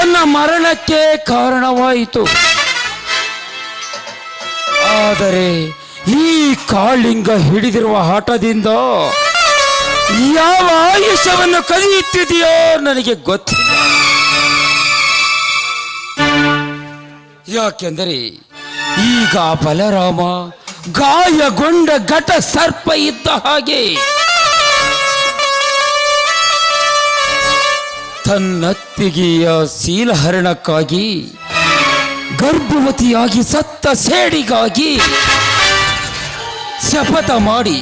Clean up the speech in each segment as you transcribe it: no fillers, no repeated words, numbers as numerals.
ತನ್ನ ಮರಣಕ್ಕೆ ಕಾರಣವಾಯಿತು. ಆದರೆ ಈ ಕಾಳಿಂಗ ಹಿಡಿದಿರುವ ಹಠದಿಂದ ಯಾವ ಆಯುಷ್ಯವನ್ನು ಕದಿಯುತ್ತಿದೆಯೋ ನನಗೆ ಗೊತ್ತಿಲ್ಲ. ಯಾಕೆಂದರೆ ಈಗ ಬಲರಾಮ ಗಾಯಗೊಂಡ ಘಟ ಸರ್ಪ ಇದ್ದ ಹಾಗೆ ತನ್ನತ್ತಿಗೆಯ ಶೀಲಹರಣಕ್ಕಾಗಿ, ಗರ್ಭವತಿಯಾಗಿ ಸತ್ತ ಸೇಡಿಗಾಗಿ ಶಪಥ ಮಾಡಿ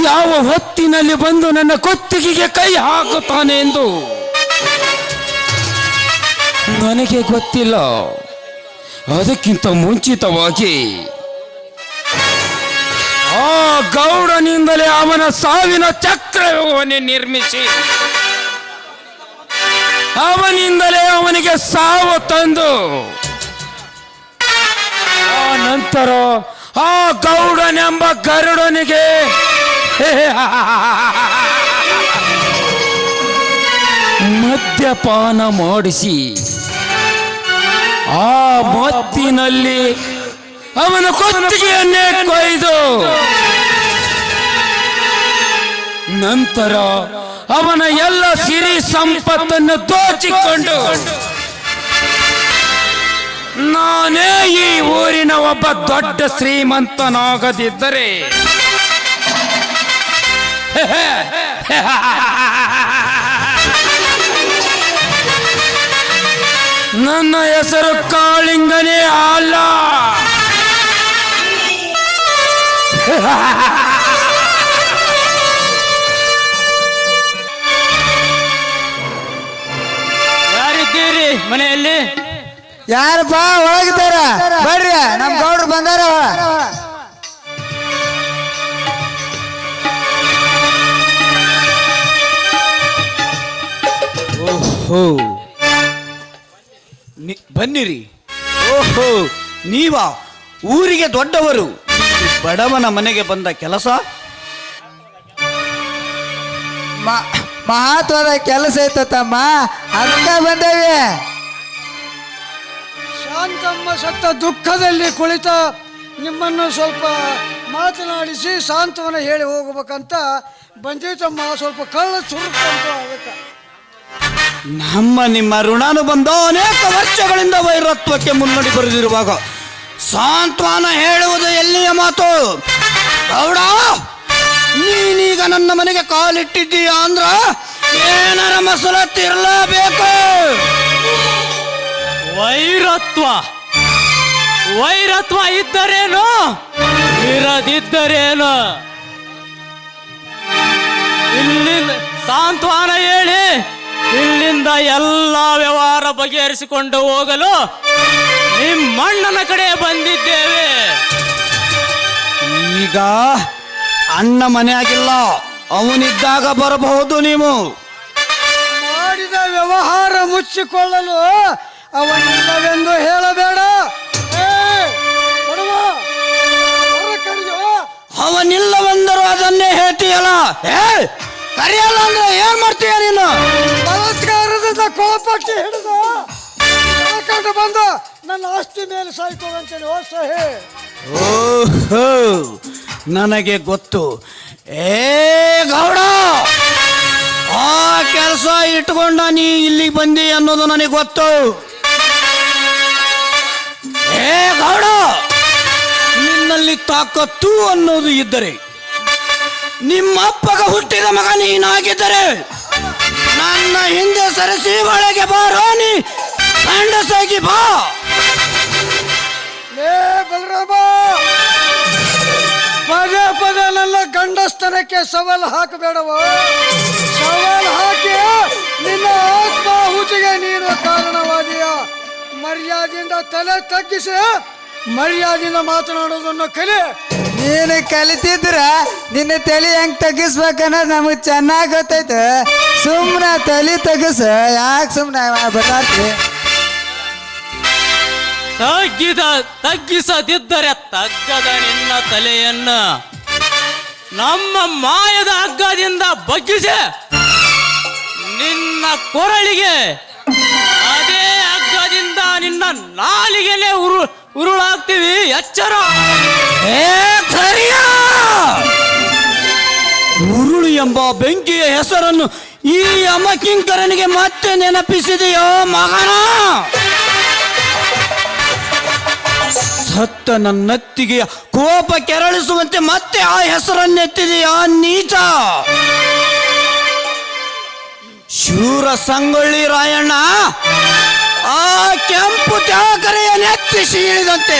ಯಾವ ಹೊತ್ತಿನಲ್ಲಿ ಬಂದು ನನ್ನ ಕುತ್ತಿಗೆಗೆ ಕೈ ಹಾಕುತ್ತಾನೆ ಎಂದು ನನಗೆ ಗೊತ್ತಿಲ್ಲ. ಅದಕ್ಕಿಂತ ಮುಂಚಿತವಾಗಿ ಆ ಗೌಡನಿಂದಲೇ ಅವನ ಸಾವಿನ ಚಕ್ರವ್ಯೂಹವನ್ನೇ ನಿರ್ಮಿಸಿ ಅವನಿಂದಲೇ ಅವನಿಗೆ ಸಾವು ತಂದು ಆ ನಂತರ ಆ ಗೌಡನೆಂಬ ಗರುಡನಿಗೆ ಮದ್ಯಪಾನ ಮಾಡಿಸಿ ಆ ಮತ್ತಿನಲ್ಲಿ ಅವನ ಕುತ್ತಿಗೆಯನ್ನೇ ಕೊಯ್ದು ನಂತರ ಅವನ ಎಲ್ಲ ಸಿರಿ ಸಂಪತ್ತನ್ನು ದೋಚಿಕೊಂಡು ನಾನೇ ಈ ಊರಿನ ಒಬ್ಬ ದೊಡ್ಡ ಶ್ರೀಮಂತನಾಗದಿದ್ದರೆ ನನ್ನ ಹೆಸರು ಕಾಳಿಂಗನೇ ಅಲ್ಲ. ಯಾರಿದ್ದೀರಿ ಮನೆಯಲ್ಲಿ? ಯಾರಪ್ಪ ಒಳಗಿದ್ದಾರ? ಬರ್ರಿ, ನಮ್ ಗೌಡ್ರು ಬಂದಾರ. ಓಹೋ, ಬನ್ನಿರಿ. ಓಹೋ, ನೀವಾ ಊರಿಗೆ ದೊಡ್ಡವರು? ಬಡವನ ಮನೆಗೆ ಬಂದ ಕೆಲಸ? ಮಹತ್ವದ ಕೆಲಸ ಐತಮ್ಮ, ಅದಕ್ಕ ಬಂದೇವಿ. ಶಾಂತಮ್ಮ ಸತ್ತ ದುಃಖದಲ್ಲಿ ಕುಳಿತ ನಿಮ್ಮನ್ನು ಸ್ವಲ್ಪ ಮಾತನಾಡಿಸಿ ಸಾಂತ್ವನ ಹೇಳಿ ಹೋಗ್ಬೇಕಂತ ಬಂದಿತಮ್ಮ. ಸ್ವಲ್ಪ ಕಳ್ಳ ಸುರುಕಂತ ಅದಕ್ಕೆ ನಿಮ್ಮ ಋಣಾನುಬಂಧ ಅನೇಕ ವರ್ಷಗಳಿಂದ ವೈರತ್ವಕ್ಕೆ ಮುನ್ನಡಿ ಬರೆದಿರುವಾಗ ಸಾಂತ್ವನ ಹೇಳುವುದು ಎಲ್ಲಿಯ ಮಾತು? ಗೌಡ, ನೀನೀಗ ನನ್ನ ಮನೆಗೆ ಕಾಲಿಟ್ಟಿದ್ದೀಯ ಅಂದ್ರ ಏನಾರ ಮಸಲ ತಿರ್ಲಬೇಕು. ವೈರತ್ವ ಇದ್ದರೇನು ಇರದಿದ್ದರೇನು? ಇಲ್ಲಿಂದ ಸಾಂತ್ವನ ಹೇಳಿ ಇಲ್ಲಿಂದ ಎಲ್ಲ ವ್ಯವಹಾರ ಬಗೆಹರಿಸಿಕೊಂಡು ಹೋಗಲು ನಿಮ್ಮಣ್ಣನ ಕಡೆ ಬಂದಿದ್ದೇವೆ. ಈಗ ಅಣ್ಣ ಮನೆ ಆಗಿಲ್ಲ, ಅವನಿದ್ದಾಗ ಬರಬಹುದು. ನೀವು ಮಾಡಿದ ವ್ಯವಹಾರ ಮುಚ್ಚಿಕೊಳ್ಳಲು ಅವನಿಲ್ಲವೆಂದು ಹೇಳಬೇಡ. ಅವನಿಲ್ಲವೆಂದರು ಅದನ್ನೇ ಹೇಳ್ತೀಯಲ್ಲ. ಕರೆಯಲ್ಲ ಅಂದ್ರೆ ಏನ್ ಮಾಡ್ತೀಯ ನೀನು? ಬಲಾತ್ಕಾರದಿಂದ ಕೋಪಕ್ಕೆ ಹಿಡಿದು ಕರ್ಕೊಂಡು ಬಂದು ನನ್ನ ಆಸ್ತಿ ಮೇಲೆ ಸಾಯ್ತೋಗಂತೇಳಿ ಸಹಿ. ಓಹೋ, ನನಗೆ ಗೊತ್ತು. ಗೌಡ, ಆ ಕೆಲಸ ಇಟ್ಕೊಂಡ ನೀ ಇಲ್ಲಿ ಬಂದಿ ಅನ್ನೋದು ನನಗೆ ಗೊತ್ತು. ಗೌಡ, ನಿನ್ನಲ್ಲಿ ತಾಕತ್ತು ಅನ್ನೋದು ಇದ್ದರೆ, ನಿಮ್ಮಪ್ಪಗ ಹುಟ್ಟಿದ ಮಗ ನೀನಾಗಿದ್ದರೆ ನನ್ನ ಹಿಂದೆ ಸರಿಸಿ ಒಳಗೆ ಬಾರೋ. ನೀ ಗಂಡಸಾಗಿ ಬಾ. ಬಲರಾಮ, ಪದೇ ಪದೇ ನನ್ನ ಗಂಡಸ್ತನಕ್ಕೆ ಸವಾಲು ಹಾಕಬೇಡವ. ಸವಾಲು ಹಾಕಿ ನಿನ್ನ ಆತ್ಮಾಹುತಿಗೆ ನೀನು ಕಾರಣವಾದೀಯ. ಮರ್ಯಾದೆಯಿಂದ ತಲೆ ತಗ್ಗಿಸಿ ಮರ್ಯಾದೆಯಿಂದ ಮಾತನಾಡೋದನ್ನು ಕಲಿ. ನೀನು ಕಲಿತಿದ್ರ ನಿನ್ನ ತಲೆ ಹೆಂಗ್ ತಗ್ಗಿಸ್ಬೇಕನ್ನೋದು ನಮಗ್ ಚೆನ್ನಾಗಿ ಗೊತ್ತೈತೆ. ಸುಮ್ನ ತಲೆ ತಗ್ಗಿಸ, ಯಾಕೆ ಸುಮ್ನೆ ಬತಾರ್ತಿ? ತಗ್ಗಿಸದಿದ್ದರೆ ತಗ್ಗದ ನಿನ್ನ ತಲೆಯನ್ನ ನಮ್ಮ ಮಾಯದ ಹಗ್ಗದಿಂದ ಬಗ್ಗಿಸಿ ನಿನ್ನ ಕೊರಳಿಗೆ ಅದೇ ನಾಲಿಗೆಲೆ ಉರುಳಾಗ್ತೀವಿ, ಎಚ್ಚರ. ಏ ಕರಿಯ, ಉರುಳು ಎಂಬ ಬೆಂಕಿಯ ಹೆಸರನ್ನು ಈ ಯಮಕಿಂಕರನಿಗೆ ಮತ್ತೆ ನೆನಪಿಸಿದೆಯೋ ಮಗನ? ಸತ್ತ ನನ್ನತ್ತಿಗೆ ಕೋಪ ಕೆರಳಿಸುವಂತೆ ಮತ್ತೆ ಆ ಹೆಸರನ್ನೆತ್ತಿದೆಯಾ ನೀಚ? ಶೂರ ಸಂಗೊಳ್ಳಿ ರಾಯಣ್ಣ ಆ ಕೆಂಪು ತ್ಯಾಕರೆಯ ನೆತ್ತಿ ಸೀಳಿದಂತೆ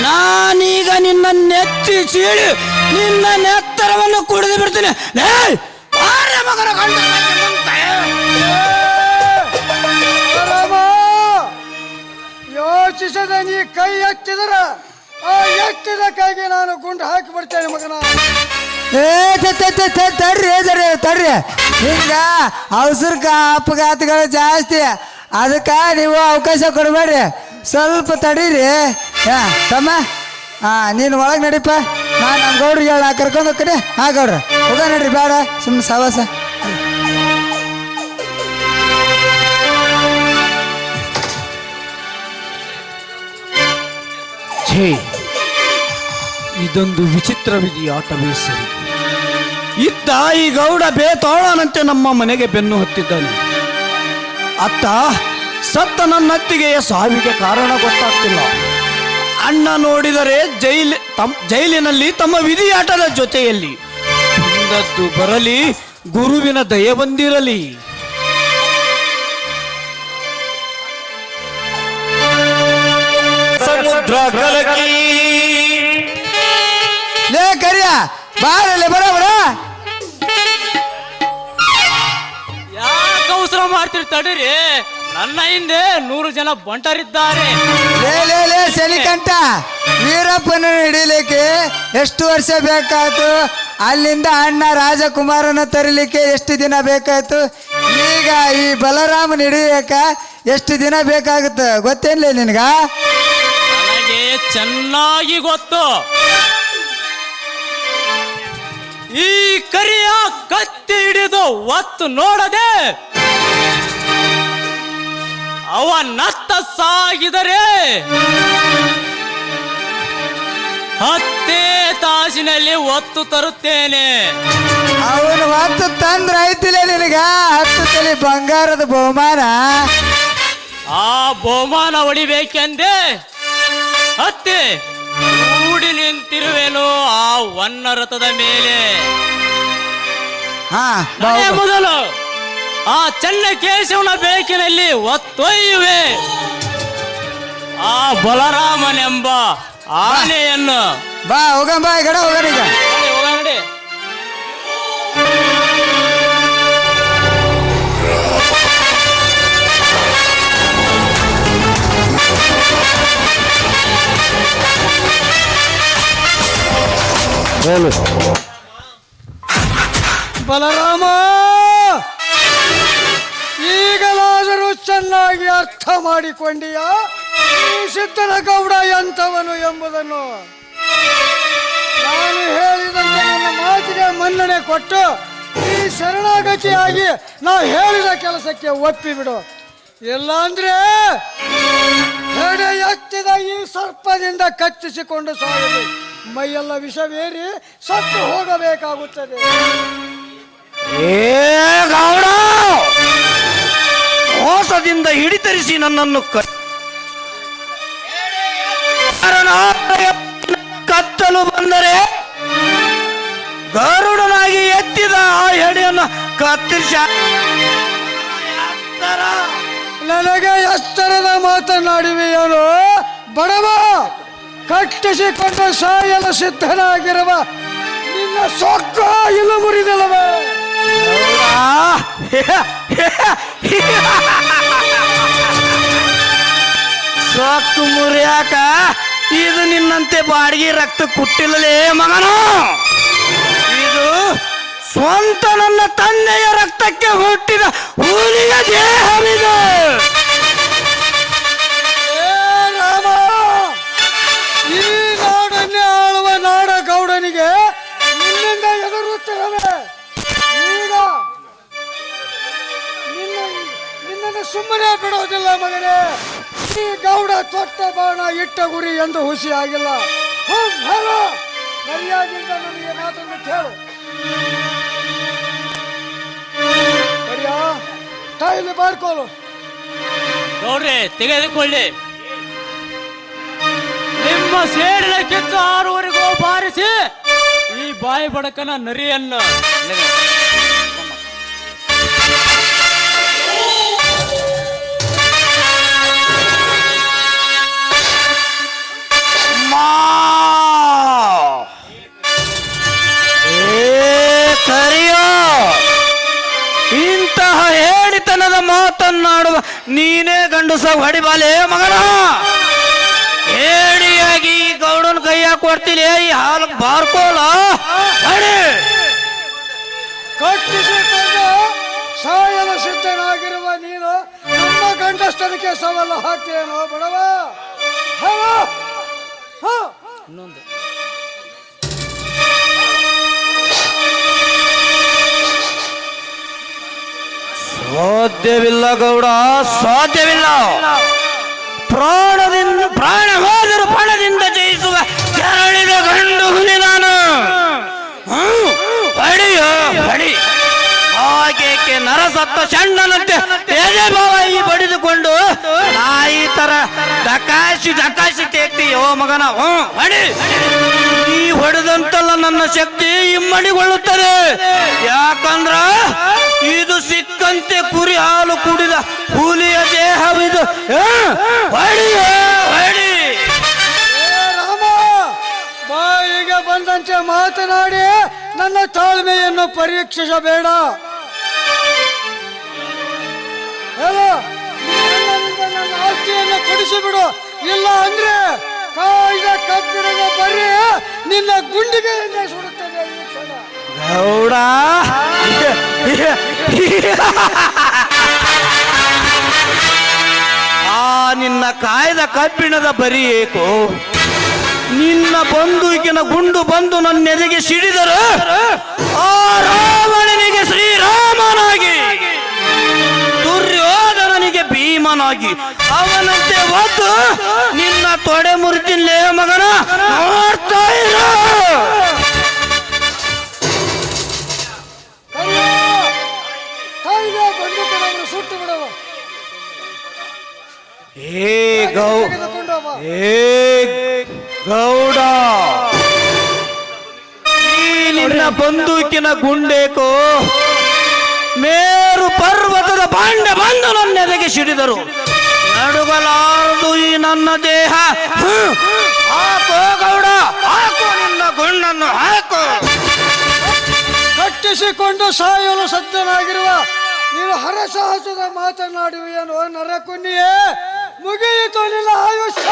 ನಾನೀಗ ನಿನ್ನ ನೆತ್ತಿ ಸೀಳಿ ನಿನ್ನ ನೆತ್ತರವನ್ನು ಕುಡಿದು ಬಿಡ್ತೀನಿ. ಮಗನ ಗಂಡ ಯೋಚಿಸದ ನೀ ಕೈ ಎತ್ತಿದ್ರ ಆ ಎತ್ತಿದ ಕೈಗೆ ನಾನು ಗುಂಡು ಹಾಕಿ ಬಿಡ್ತೇನೆ ಮಗನ. ತಡ್ರಿ ಹಿಂಗ ಅವಸರಕ್ಕ ಅಪಘಾತಗಳು ಜಾಸ್ತಿ, ಅದಕ್ಕೆ ನೀವು ಅವಕಾಶ ಕೊಡಬೇಡ್ರಿ, ಸ್ವಲ್ಪ ತಡೀರಿ. ತಮ್ಮ ನೀನು ಒಳಗೆ ನಡಿಪ, ನಾನು ನಮ್ಮ ಗೌಡ್ರಿಗೆ ಹೇಳ ಕರ್ಕೊಂಡು ಹೋಗ್ತೀನಿ. ಗೌಡ್ರ ಹೋಗ ನಡ್ರಿ, ಬೇಡ ಸುಮ್ಮನೆ ಸವಾಸ. ಛೇ, ಇದೊಂದು ವಿಚಿತ್ರ ವಿಧಿ ಆಟವೇ ಸರಿ. ಇತ್ತ ಈ ಗೌಡ ಬೇತಾಳನಂತೆ ನಮ್ಮ ಮನೆಗೆ ಬೆನ್ನು ಹತ್ತಿದ್ದಾನೆ. ಅತ್ತ ಸತ್ತ ನನ್ನತ್ತಿಗೆ ಸಾವಿಗೆ ಕಾರಣ ಗೊತ್ತಾಗ್ತಿಲ್ಲ. ಅಣ್ಣ ನೋಡಿದರೆ ಜೈಲಿನಲ್ಲಿ ತಮ್ಮ ವಿಧಿಯಾಟದ ಜೊತೆಯಲ್ಲಿ. ಬಂದದ್ದು ಬರಲಿ, ಗುರುವಿನ ದಯೆ ಬಂದಿರಲಿ. ಸಮುದ್ರ ಕಲಕಿ ಲೇ ಕರಿಯ ಬಾರಲ್ಲ ಬರೋಬರ. ಯಾಕೆ ಅವಸರ ಮಾಡ್ತೀರಿ? ತಡೀರಿ, ನನ್ನ ಹಿಂದೆ 100 ಜನ ಬಂಟರಿದ್ದಾರೆ. ಲೇ ಸಲಿಕಂಠ, ವೀರಪ್ಪನ ಹಿಡಿಲಿಕ್ಕೆ ಎಷ್ಟು ವರ್ಷ ಬೇಕಾಯ್ತು? ಅಲ್ಲಿಂದ ಅಣ್ಣ ರಾಜಕುಮಾರನ ತರಲಿಕ್ಕೆ ಎಷ್ಟು ದಿನ ಬೇಕಾಯ್ತು? ಈಗ ಈ ಬಲರಾಮನ ಹಿಡಿಯಕ ಎಷ್ಟು ದಿನ ಬೇಕಾಗುತ್ತೆ ಗೊತ್ತೇನ್ಲೇ ನಿನಗ? ನನಗೆ ಚೆನ್ನಾಗಿ ಗೊತ್ತು. ಈ ಕರಿಯ ಕತ್ತಿ ಹಿಡಿದು ಒತ್ತು ನೋಡದೆ ಅವ ನತ್ತ ಸಾಗಿದರೆ 10 ತಾಸಿನಲ್ಲಿ ಒತ್ತು ತರುತ್ತೇನೆ. ಅವನು ಹೊತ್ತು ತಂದ್ರ ಐತಿಲ್ಲ ನಿನಗ 10 ತಲೆ ಬಂಗಾರದ ಬಹುಮಾನ. ಆ ಬಹುಮಾನ ಹೊಡಿಬೇಕೆಂದೇ ಹತ್ತಿ ಕೂಡಿ ನಿಂತಿರುವೆನು ಆ ವನ್ನ ರಥದ ಮೇಲೆ. ನಾನೇ ಮೊದಲು ಆ ಚೆನ್ನಕೇಶವನ ಬೇಕಿನಲ್ಲಿ ಒತ್ತೊಯ್ಯುವೆ ಆ ಬಲರಾಮನೆಂಬ ಆನೆಯನ್ನು. ಬಾ ಹೋಗಂ, ಬಾ ಈ ಕಡೆ ಹೋಗೋಣ ಈಗ. ಹೋಗಂಡಿ. ಬಲರಾಮ, ಈಗಲಾದರೂ ಚೆನ್ನಾಗಿ ಅರ್ಥ ಮಾಡಿಕೊಂಡಿಯ ಈ ಸಿದ್ಧನ ಗೌಡ ಎಂಥವನು ಎಂಬುದನ್ನು. ನಾನು ಹೇಳಿದಂತೆ ನನ್ನ ಮಾತಿಗೆ ಮನ್ನಣೆ ಕೊಟ್ಟು ಈ ಶರಣಾಗತಿಯಾಗಿ ನಾ ಹೇಳಿದ ಕೆಲಸಕ್ಕೆ ಒಪ್ಪಿಬಿಡು. ಇಲ್ಲಾಂದ್ರೆ ಹೆಡೆ ಎತ್ತಿದ ಈ ಸರ್ಪದಿಂದ ಕಚ್ಚಿಸಿಕೊಂಡು ಸಾಗಲಿ, ಮೈಯೆಲ್ಲ ವಿಷವೇರಿ ಸತ್ತು ಹೋಗಬೇಕಾಗುತ್ತದೆ. ಏ ಗೌಡ, ಮೋಸದಿಂದ ಹಿಡಿತರಿಸಿ ನನ್ನನ್ನು ಕತ್ತಲು ಬಂದರೆ ಗರುಡನಾಗಿ ಎತ್ತಿದ ಆ ಹೆಡೆಯನ್ನು ಕತ್ತರಿಸಿ ನನಗೆ ಎತ್ತರದ ಮಾತನಾಡುವೆಯನು ಬಡವ. ಕಟ್ಟಿಸಿಕೊಂಡು ಸಾಯಲು ಸಿದ್ಧನಾಗಿರುವ ನಿನ್ನ ಸೊಕ್ಕ ಇಲು ಮುರಿದಲ್ಲವೇ? ಸೊಕ್ಕು ಮುರಿಯಾಕ ಇದು ನಿನ್ನಂತೆ ಬಾಡಿಗೆ ರಕ್ತ ಕುಟ್ಟಿಲ್ಲಲೇ ಮಗನು. ಇದು ಸ್ವಂತ ನನ್ನ ತಂದೆಯ ರಕ್ತಕ್ಕೆ ಹುಟ್ಟಿದ ಹುಲಿಯ ದೇಹವಿದು. ರಾಮ, ಈ ನಾಡನ್ನೇ ಆಳುವ ನಾಡ ಗೌಡನಿಗೆ ನಿನ್ನಿಂದ ಎದುರುತ್ತವೆ. ಈಗ ನಿನ್ನನ್ನು ಸುಮ್ಮನೆ ಬಿಡೋದಿಲ್ಲ ಮಗನೇ. ಈ ಗೌಡ ತೊಟ್ಟ ಬಾಣ ಇಟ್ಟ ಗುರಿ ಎಂದು ಹುಸಿಯಾಗಿಲ್ಲ. ಸರಿಯಾಗಿದ್ದ ನನಗೆ ಮಾತನ್ನು ಕೇಳು. ಸರಿಯಾ ಟೈಲಿ ಮಾಡ್ಕೋಲು. ನೋಡ್ರಿ ತೆಗೆದುಕೊಳ್ಳಿ. ನಿಮ್ಮ ಸೇಡಿನ ಕಿತ್ತು ಆರುವರೆಗೂ ಬಾರಿಸಿ ಈ ಬಾಯಿ ಬಡಕನ ನರಿಯನ್ನು ಕರಿಯೋ, ಇಂತಹ ಹೇಳಿತನದ ಮಾತನ್ನಾಡುವ ನೀನೇ ಗಂಡುಸ ಹೊಡಿಬಾಲೆ ಮಗನ. ಹೇಳಿಯಾಗಿ ಗೌಡನ ಕೈಯಾಗ ಕೊಡ್ತಿಲೆ ಈ ಹಾಲು ಬಾರ್ಕೋಲ ಹೊಡಿ. ಕಟ್ಟಿಸಿಕೊಂಡು ಸಾಯಲು ಸಿದ್ಧನಾಗಿರುವ ನೀನು ನಮ್ಮ ಗಂಡಸ್ತನಕ್ಕೆ ಸವಾಲು ಹಾಕ್ತೇನೋ ಬಡವ? ಇನ್ನೊಂದು ಸಾಧ್ಯವಿಲ್ಲ ಗೌಡ, ಸಾಧ್ಯವಿಲ್ಲ. ಪ್ರಾಣವಾದರೂ ಪ್ರಾಣದಿಂದ ಜಯಿಸುವ ಕೆರಳಿದ ಗಂಡು ಹುಲಿ ನಾನು. ಹೊಡಿಯೋ ಹೊಡಿ. ಹಾಗೇಕೆ ನರಸತ್ತ ಚಂಡನಂತೆ ಎದೆ ಬಾಯಿ ಬಡಿದುಕೊಂಡು ನಾಯಿ ತರ ಡಕಾಶಿ ತೇಗ್ತೀಯೋ ಮಗನ. ಹೊಡಿ. ಈ ಹೊಡೆದಂತಲ್ಲ ನನ್ನ ಶಕ್ತಿ ಇಮ್ಮಡಿಗೊಳ್ಳುತ್ತದೆ. ಯಾಕಂದ್ರ ಇದು ಸಿಕ್ಕಂತೆ ಕುರಿ ಹಾಲು ಕುಡಿದ ಹುಲಿಯ ದೇಹವಿದು. ಹೊಡಿಯೋ ಹೊಡಿ. ರಾಮ, ಬಾಯಿಗೆ ಬಂದಂತೆ ಮಾತನಾಡಿ ನನ್ನ ತಾಳ್ಮೆಯನ್ನು ಪರೀಕ್ಷಿಸಬೇಡ. ಹೇಳು, ನನ್ನ ಆಸ್ತಿಯನ್ನು ಕೊಡಿಸಿಬಿಡು. ಇಲ್ಲ ಅಂದ್ರೆ ಕಾಯ್ದ ಕಬ್ಬಿಣದ ಬರೀ ನಿನ್ನ ಗುಂಡಿಗೆಯಿಂದ ಸುಡುತ್ತದೆ ಈ ಕ್ಷಣ. ಗೌಡ, ನಿನ್ನ ಕಾಯ್ದ ಕಬ್ಬಿಣದ ಬರಿ ಏಕೋ? ನಿನ್ನ ಬಂದೂಕಿನ ಗುಂಡು ಬಂದು ನನ್ನ ಎದೆಗೆ ಸಿಡಿದರು ಆ ರಾವಣನಿಗೆ ಶ್ರೀರಾಮನಾಗಿ, ದುರ್ಯೋಧನನಿಗೆ ಭೀಮನಾಗಿ ಅವನಂತೆ ಒದ್ದು ನಿನ್ನ ತೊಡೆ ಮುರಿತಿಲ್ಲೇ ಮಗನ. ನೋಡ್ತಾ ಇರೋ. ಕಾಯ್ದ ಬಂದೂಕನವನ್ನು ಸುಟ್ಟು ಬಿಡವ. ಗೌಡ, ನಿನ್ನ ಬಂದೂಕಿನ ಗುಂಡೇಕೋ ಮೇರು ಪರ್ವತದ ಬಾಂಡ ಬಂದು ನನ್ನೆದೆಗೆ ಸಿಡಿದರು. ನಡುಗಲಾರದು ಈ ನನ್ನ ದೇಹ. ಹಾಕೋ ಗೌಡ, ಹಾಕೋ ನಿನ್ನ ಗುಂಡನ್ನು ಹಾಕೋ. ಕಟ್ಟಿಸಿಕೊಂಡು ಸಾಯಲು ಸಜ್ಜನಾಗಿರುವ ನೀನು ಹರಸಾಹಸದ ಮಾತನಾಡುವೆಯೇನೋ ನರಕುನ್ನಿಯೇ? ಮುಗಿಯಿತು ನಿನ್ನ ಆಯುಷ್ಯ.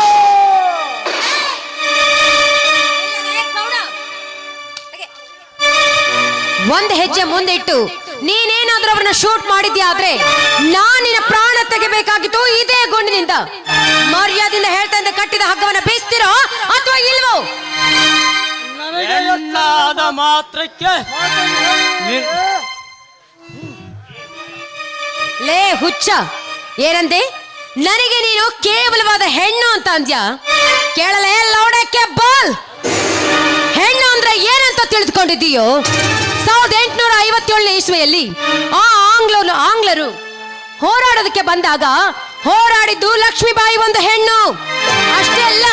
ಒಂದ್ ಹೆಜ್ಜೆ ಮುಂದಿಟ್ಟು ನೀನೇನಾದ್ರೂ ಅವ್ರನ್ನ ಶೂಟ್ ಮಾಡಿದ್ಯಾ ಆದ್ರೆ ನಾನ್ ನಿನ್ನ ಪ್ರಾಣ ತೆಗಿಬೇಕಾಗಿತ್ತು ಇದೇ ಗುಂಡಿನಿಂದ. ಮರ್ಯಾದಿಂದ ಹೇಳ್ತಾ ಇದ್ದ ಕಟ್ಟಿದ ಹಗ್ಗವನ್ನ ಬೀಸ್ತಿರೋ ಅಥವಾ ಇಲ್ವೋ? ಹೆಣ್ಣಾದ ಮಾತ್ರಕ್ಕೆ ಲೇ ಹುಚ್ಚ, ಏನಂದೆ? ನನಗೆ ನೀನು ಕೇವಲವಾದ ಹೆಣ್ಣು ಅಂತ ಅಂದ್ಯಾ? ಕೇಳಲೇ ಲೌಡಕ್ಕೆ ಬಾಲ್. ಹೆಣ್ಣು ಅಂದ್ರೆ ಏನಂತ ತಿಳಿದುಕೊಂಡಿದ್ದೀಯೋ? 1857 ಇಸ್ವಿಯಲ್ಲಿ ಆ ಆಂಗ್ಲರು ಹೋರಾಡೋದಕ್ಕೆ ಬಂದಾಗ ಹೋರಾಡಿದ್ದು ಲಕ್ಷ್ಮೀಬಾಯಿ ಒಂದು ಹೆಣ್ಣು. ಅಷ್ಟೇ ಅಲ್ಲ,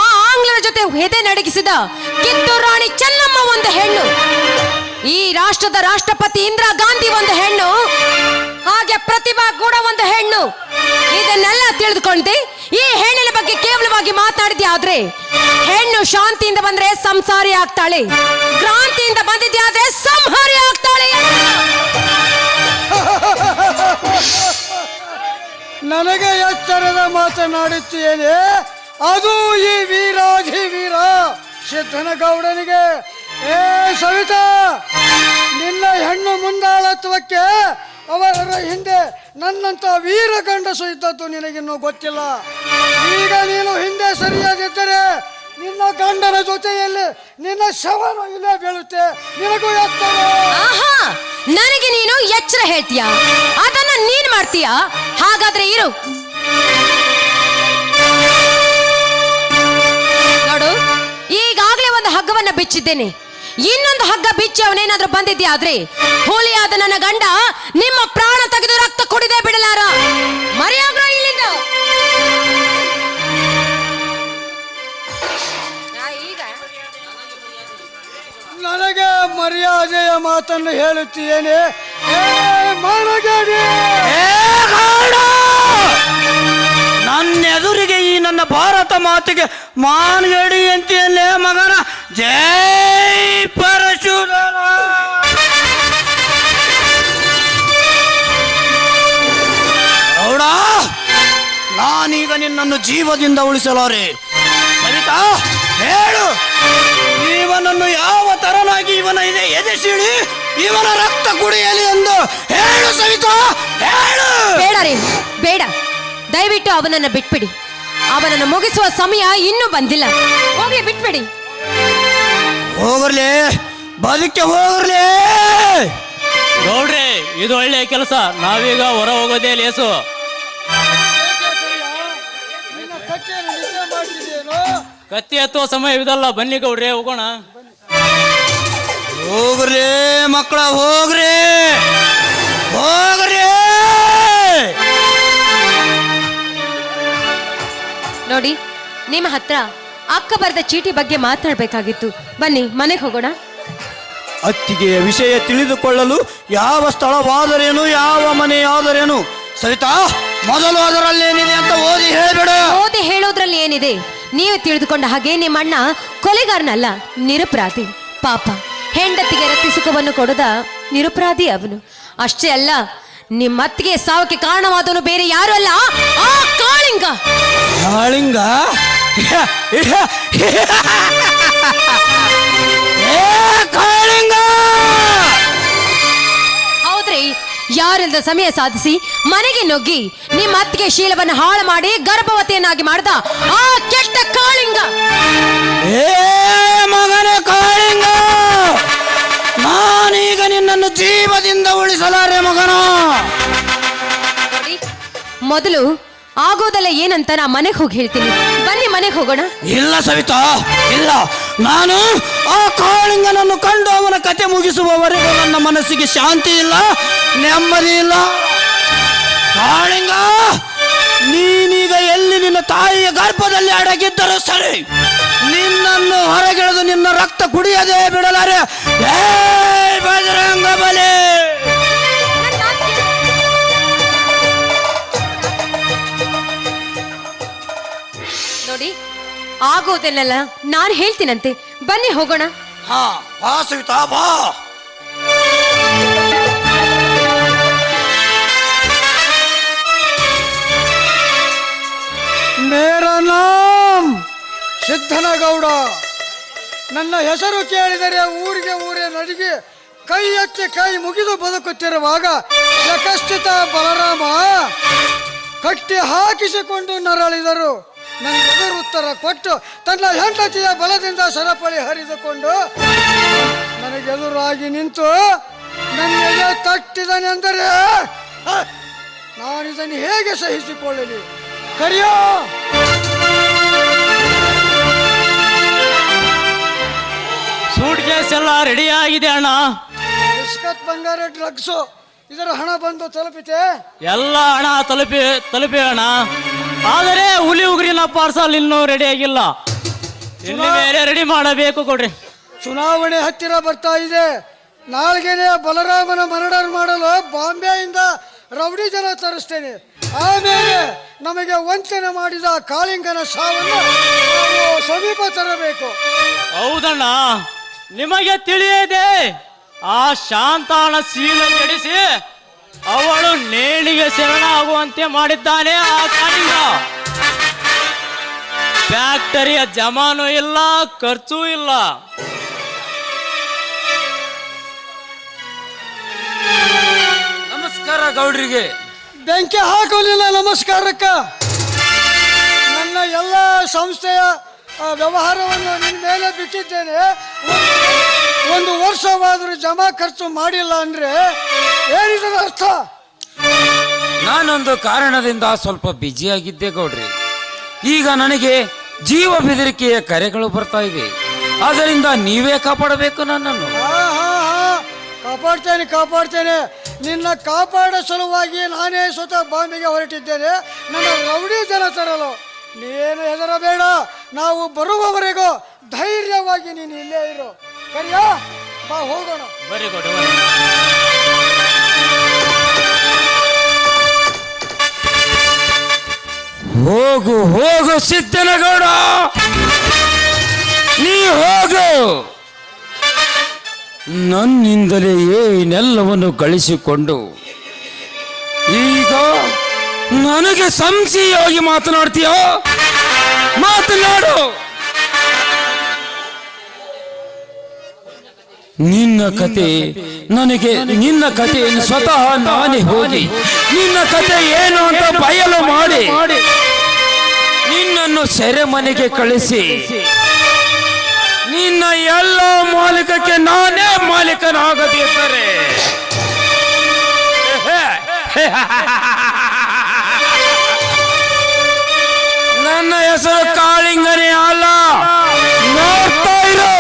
ಆ ಆಂಗ್ಲರ ಜೊತೆ ಹೆದೆ ನಡಗಿಸಿದ ಕಿತ್ತೂರು ರಾಣಿ ಚೆನ್ನಮ್ಮ ಒಂದು ಹೆಣ್ಣು. ಈ ರಾಷ್ಟ್ರದ ರಾಷ್ಟ್ರಪತಿ ಇಂದಿರಾ ಗಾಂಧಿ ಒಂದು ಹೆಣ್ಣು. ಹಾಗೆ ಪ್ರತಿಭಾ ಕೂಡ ಒಂದು ಹೆಣ್ಣು. ಇದನ್ನೆಲ್ಲ ತಿಳಿದುಕೊಂಡೆ ಈ ಹೆಣ್ಣಿನ ಬಗ್ಗೆ ಕೇವಲವಾಗಿ ಮಾತಾಡಿದ್ಯಾ ಆದ್ರೆ ಹೆಣ್ಣು ಶಾಂತಿಯಿಂದ ಬಂದ್ರೆ ಸಂಸಾರಿ ಆಗ್ತಾಳೆ, ಕ್ರಾಂತಿಯಿಂದ ಬಂದಿದ್ಯಾದ್ರೆ ಸಂಹಾರಿ ಆಗ್ತಾಳೆ. ನನಗೆ ಎಚ್ಚರದ ಮಾತನಾಡುತ್ತೇನೆ. ಅದು ಈ ವೀರಾಧಿ ವೀರ ಸಿದ್ದನಗೌಡನಿಗೆ. ಏ ಸವಿತಾ, ನಿನ್ನ ಹೆಣ್ಣು ಮುಂದಾಳತ್ವಕ್ಕೆ ಅವರ ಹಿಂದೆ ನನ್ನಂತ ವೀರ ಗಂಡಸು ಇದ್ದದ್ದು ನಿನಗಿನ್ನೂ ಗೊತ್ತಿಲ್ಲ. ಈಗ ನೀನು ಹಿಂದೆ ಸರಿಯಾಗಿದ್ದರೆ ನಿನ್ನ ಗಂಡನ ಜೊತೆಯಲ್ಲಿ ನಿನ್ನ ಶವನು ಇಲ್ಲೇ ಬೀಳುತ್ತೆ. ನಿನಗೂ ಎಚ್ಚರ. ಆಹಾ, ನನಗೆ ನೀನು ಎಚ್ಚರ ಹೇಳ್ತೀಯ, ಅದನ್ನ ನೀನ್ ಮಾಡ್ತೀಯ. ಹಾಗಾದ್ರೆ ಇರು. ಮುಚ್ಚಿದ್ದೇನೆ. ಇನ್ನೊಂದು ಹಗ್ಗ ಬಿಚ್ಚಿ ಅವನೇನಾದ್ರೂ ಬಂದಿದ್ಯಾ ಆದ್ರೆ ಹೋಲಿಯಾದ ನನ್ನ ಗಂಡ ನಿಮ್ಮ ಪ್ರಾಣ ತೆಗೆದು ರಕ್ತ ಕುಡಿದೇ ಬಿಡಲಾರ. ಮರೆಯಾಗ್ರ ಇಲ್ಲಿಂದ. ನನಗೆ ಮರ್ಯಾದೆಯ ಮಾತನ್ನು ಹೇಳುತ್ತೀಯೇನೆ? ನನ್ನ ಎದುರಿಗೆ ಈ ನನ್ನ ಭಾರತ ಮಾತಿಗೆ ಮಾನ್ಗಡಿ ಅಂತೀಯಲ್ಲೇ ಮಗನ. ಜೈ ಪರಶುರಾಮ. ಗೌಡ, ನಾನೀಗ ನಿನ್ನನ್ನು ಜೀವದಿಂದ ಉಳಿಸಲಾರೆ. ಸವಿತಾ, ಹೇಳು, ಇವನನ್ನು ಯಾವ ತರನಾಗಿ ಇವನ ಎದೆ ಸೀಳಿ ಇವನ ರಕ್ತ ಕುಡಿಯಲಿ ಎಂದು ಹೇಳು ಸವಿತಾ, ಹೇಳು. ಬೇಡ ರೀ, ಬೇಡ. ದಯವಿಟ್ಟು ಅವನನ್ನು ಬಿಟ್ಬಿಡಿ. ಅವನನ್ನು ಮುಗಿಸುವ ಸಮಯ ಇನ್ನೂ ಬಂದಿಲ್ಲ. ಹೋಗಿ ಬಿಟ್ಬಿಡಿ. ಹೋಗ್ರಲಿ, ಬದುಕೆ ಹೋಗ್ರಲಿ. ಗೌಡ್ರೆ, ಇದು ಒಳ್ಳೆ ಕೆಲಸ. ನಾವೀಗ ಹೊರ ಹೋಗೋದೇ ಲೇಸು. ನಿನ್ನ ಕಚ್ಚೆಯನ್ನು ನಿದ್ದೆ ಮಾಡ್ತಿದ್ದೇನೋ? ಕತ್ತಿ ಎತ್ತುವ ಸಮಯವಿದಲ್ಲ. ಬನ್ನಿ ಗೌಡ್ರೆ, ಹೋಗೋಣ. ಹೋಗ್ರಿ ಮಕ್ಕಳ, ಹೋಗ್ರಿ ಹೋಗ್ರಿ. ನೋಡಿ, ನಿಮ್ಮ ಹತ್ರ ಅಕ್ಕ ಬರೆದ ಚೀಟಿ ಬಗ್ಗೆ ಮಾತನಾಡಬೇಕಾಗಿತ್ತು. ಬನ್ನಿ ಮನೆಗೆ ಹೋಗೋಣ. ಅತ್ತಿಗೆಯ ವಿಷಯ ತಿಳಿದುಕೊಳ್ಳಲು ಯಾವ ಸ್ಥಳವಾದರೇನು, ಯಾವ ಮನೆಯಾದರೇನು? ಸವಿತಾ, ಮೊದಲು ಅದರಲ್ಲೇನಿದೆ ಅಂತ ಓದಿ ಹೇಳಬೇಡ. ಓದಿ ಹೇಳೋದ್ರಲ್ಲಿ ಏನಿದೆ? ನೀವು ತಿಳಿದುಕೊಂಡ ಹಾಗೆ ನಿಮ್ಮ ಅಣ್ಣ ಕೊಲೆಗಾರನಲ್ಲ, ನಿರಪರಾಧಿ. ಪಾಪ, ಹೆಂಡತಿಗೆ ರತಿ ಸುಖವನ್ನು ಕೊಡದ ನಿರಪರಾಧಿ ಅವನು. ಅಷ್ಟೇ ಅಲ್ಲ, ನಿಮ್ಮತ್ತಿಗೆ ಸಾವಕ್ಕೆ ಕಾರಣವಾದವನು ಬೇರೆ ಯಾರು ಅಲ್ಲ, ಆ ಕಾಳಿಂಗ. ಕಾಳಿಂಗ? ಕಾಳಿಂಗ ಹೌದ್ರಿ, ಯಾರಿಲ್ಲದ ಸಮಯ ಸಾಧಿಸಿ ಮನೆಗೆ ನುಗ್ಗಿ ನಿಮ್ಮ ಅತ್ತಿಗೆ ಶೀಲವನ್ನು ಹಾಳು ಮಾಡಿ ಗರ್ಭವತಿಯನ್ನಾಗಿ ಮಾಡಿದ ಆ ಕೆಟ್ಟ ಕಾಳಿಂಗ. ಏ ಮಗನೇ ಕಾಳಿಂಗ, ನಾನೀಗ ನಿನ್ನನ್ನು ಜೀವದಿಂದ ಉಳಿಸಲಾರೆ ಮಗನ. ನೋಡಿ, ಮೊದಲು ಆಗೋದಲ್ಲ ಏನಂತ ನಾ ಮನೆಗೆ ಹೋಗಿ ಹೇಳ್ತೀನಿ. ಬನ್ನಿ ಮನೆಗೆ ಹೋಗೋಣ. ಇಲ್ಲ ಸವಿತಾ, ಇಲ್ಲ. ನಾನು ಆ ಕಾಳಿಂಗನನ್ನು ಕಂಡು ಅವನ ಕತೆ ಮುಗಿಸುವವರೆಗೂ ನನ್ನ ಮನಸ್ಸಿಗೆ ಶಾಂತಿ ಇಲ್ಲ, ನೆಮ್ಮದಿ ಇಲ್ಲ. ಕಾಳಿಂಗ, ನೀನೀಗ ಎಲ್ಲಿ ನಿನ್ನ ತಾಯಿಯ ಗರ್ಭದಲ್ಲಿ ಅಡಗಿದ್ದರೂ ಸರಿ, ನಿನ್ನನ್ನು ಹೊರಗೆಳೆದು ನಿನ್ನ ರಕ್ತ ಕುಡಿಯದೇ ಬಿಡಲಾರೆ. ಏ ಬಜರಂಗ ಬಲಿ. ನೋಡಿ, ಆಗೋದನ್ನೆಲ್ಲ ನಾನು ಹೇಳ್ತೀನಂತೆ. ಬನ್ನಿ ಹೋಗೋಣ. ಹಾ, ಬಾ ಸವಿತಾ, ಬಾ. ಮೇರ ನಾಮ್ ಸಿದ್ದನಗೌಡ. ನನ್ನ ಹೆಸರು ಕೇಳಿದರೆ ಊರಿಗೆ ಊರೇ ನಡಿಗೆ ಕೈ ಎತ್ತಿ ಕೈ ಮುಗಿದು ಬದುಕುತ್ತಿರುವಾಗ ಯಕಶ್ಚಿತ ಬಲರಾಮ ಕಟ್ಟಿ ಹಾಕಿಸಿಕೊಂಡು ನರಳಿದರು. ನನಗೆ ಉತ್ತರ ಕೊಟ್ಟು ತನ್ನ ಹೆಂಡತಿಯ ಬಲದಿಂದ ಸರಪಳಿ ಹರಿದುಕೊಂಡು ನನಗೆದುರಾಗಿ ನಿಂತು ನನ್ನೆದೆ ತಟ್ಟಿದನೆಂದರೆ ನಾನಿದನ್ನು ಹೇಗೆ ಸಹಿಸಿಕೊಳ್ಳಲಿ? ಕರಿಯೋ. ಸೂಟ್ ಕೇಸ್ ಎಲ್ಲ ರೆಡಿ ಆಗಿದೆ ಅಣ್ಣ. ಬಿಸ್ಕತ್ ಬಂಗಾರ ಡ್ರಗ್ಸು ಇದರ ಹಣ ಬಂದು ತಲುಪಿತೆ. ಎಲ್ಲ ಹಣ ತಲುಪಿ ಅಣ್ಣ. ಆದರೆ ಹುಲಿ ಉಗುರಿನ ಪಾರ್ಸಲ್ ಇನ್ನೂ ರೆಡಿ ಆಗಿಲ್ಲ. ಇನ್ನು ಬೇರೆ ರೆಡಿ ಮಾಡಬೇಕು ಕೊಡ್ರಿ. ಚುನಾವಣೆ ಹತ್ತಿರ ಬರ್ತಾ ಇದೆ. ನಾಳೆಗೆನೆ ಬಲರಾಮನ ಮರ್ಡರ್ ಮಾಡಲು ಬಾಂಬೆಯಿಂದ ರೌಡಿ ಜನ ತರಿಸ್ತೇನೆ. ಆಮೇಲೆ ನಮಗೆ ವಂಚನೆ ಮಾಡಿದ ಕಾಳಿಂಗನ ಸಾವನ್ನು ನಾವು ಸಮೀಪ ತರಬೇಕು. ಹೌದಣ್ಣ, ನಿಮಗೆ ತಿಳಿಯದೆ ಆ ಶಾಂತಾಳ ಶೀಲ ಕೆಡಿಸಿ ಅವಳು ನೇಣಿಗೆ ಶರಣಾಗುವಂತೆ ಮಾಡಿದ್ದಾನೆ ಆ ಕಾಳಿಂಗ. ಫ್ಯಾಕ್ಟರಿಯ ಜಮಾನು ಇಲ್ಲ, ಖರ್ಚು ಇಲ್ಲ. ನಮಸ್ಕಾರ ಗೌಡ್ರಿಗೆ. ಬೆಂಕಿ ಹಾಕಲಿಲ್ಲ ನಮಸ್ಕಾರಕ್ಕ. ನನ್ನ ಎಲ್ಲ ಸಂಸ್ಥೆಯ ವ್ಯವಹಾರವನ್ನು ನಿನ್ನ ಮೇಲೆ ಬಿಟ್ಟಿದ್ದೇನೆ. ಒಂದು ವರ್ಷವಾದರೂ ಜಮಾ ಖರ್ಚು ಮಾಡಿಲ್ಲ ಅಂದ್ರೆ ಏನಿದೆ ಅರ್ಥ? ನಾನೊಂದು ಕಾರಣದಿಂದ ಸ್ವಲ್ಪ ಬ್ಯುಸಿಯಾಗಿದ್ದೆ ಗೌಡ್ರಿ. ಈಗ ನನಗೆ ಜೀವ ಬೆದರಿಕೆಯ ಕರೆಗಳು ಬರ್ತಾ ಇವೆ. ಅದರಿಂದ ನೀವೇ ಕಾಪಾಡಬೇಕು ನನ್ನನ್ನು. ಕಾಪಾಡ್ತೇನೆ. ನಿನ್ನ ಕಾಪಾಡೋ ಸಲುವಾಗಿ ನಾನೇ ಸ್ವತಃ ಬಾಂಬೆಗೆ ಹೊರಟಿದ್ದೇನೆ, ನನ್ನ ರೌಡಿ ಜನ ತರಲು. ನೀನು ಹೆದರಬೇಡ, ನಾವು ಬರುವವರೆಗೂ ಧೈರ್ಯವಾಗಿ ನೀನು ಇಲ್ಲೇ ಇರು. ಸರಿಯಾ? ಬಾ ಹೋಗೋಣ. Very good. ಹೋಗು ಹೋಗು ಸಿದ್ದನಗೌಡ, ನೀ ಹೋಗು. ನನ್ನಿಂದಲೇ ಏನೆಲ್ಲವನ್ನು ಗಳಿಸಿಕೊಂಡು ಈಗ ನನಗೆ ಸಂಶಯವಾಗಿ ಮಾತನಾಡ್ತೀಯೋ? ಮಾತನಾಡು. ನಿನ್ನ ಕತೆ ನನಗೆ, ನಿನ್ನ ಕಥೆಯನ್ನು ಸ್ವತಃ ನಾನೇ ಹೋಗಿ ನಿನ್ನ ಕತೆ ಏನು ಅಂತ ಬಯಲು ಮಾಡಿ ನಿನ್ನನ್ನು ಸೆರೆಮನೆಗೆ ಕಳಿಸಿ ನಿನ್ನ ಎಲ್ಲ ಮಾಲೀಕಕ್ಕೆ ನಾನೇ ಮಾಲೀಕನಾಗದಿದ್ದರೆ ನನ್ನ ಹೆಸರು ಕಾಳಿಂಗನೇ ಅಲ್ಲ. ನೋಡ್ತಾ ಇರು.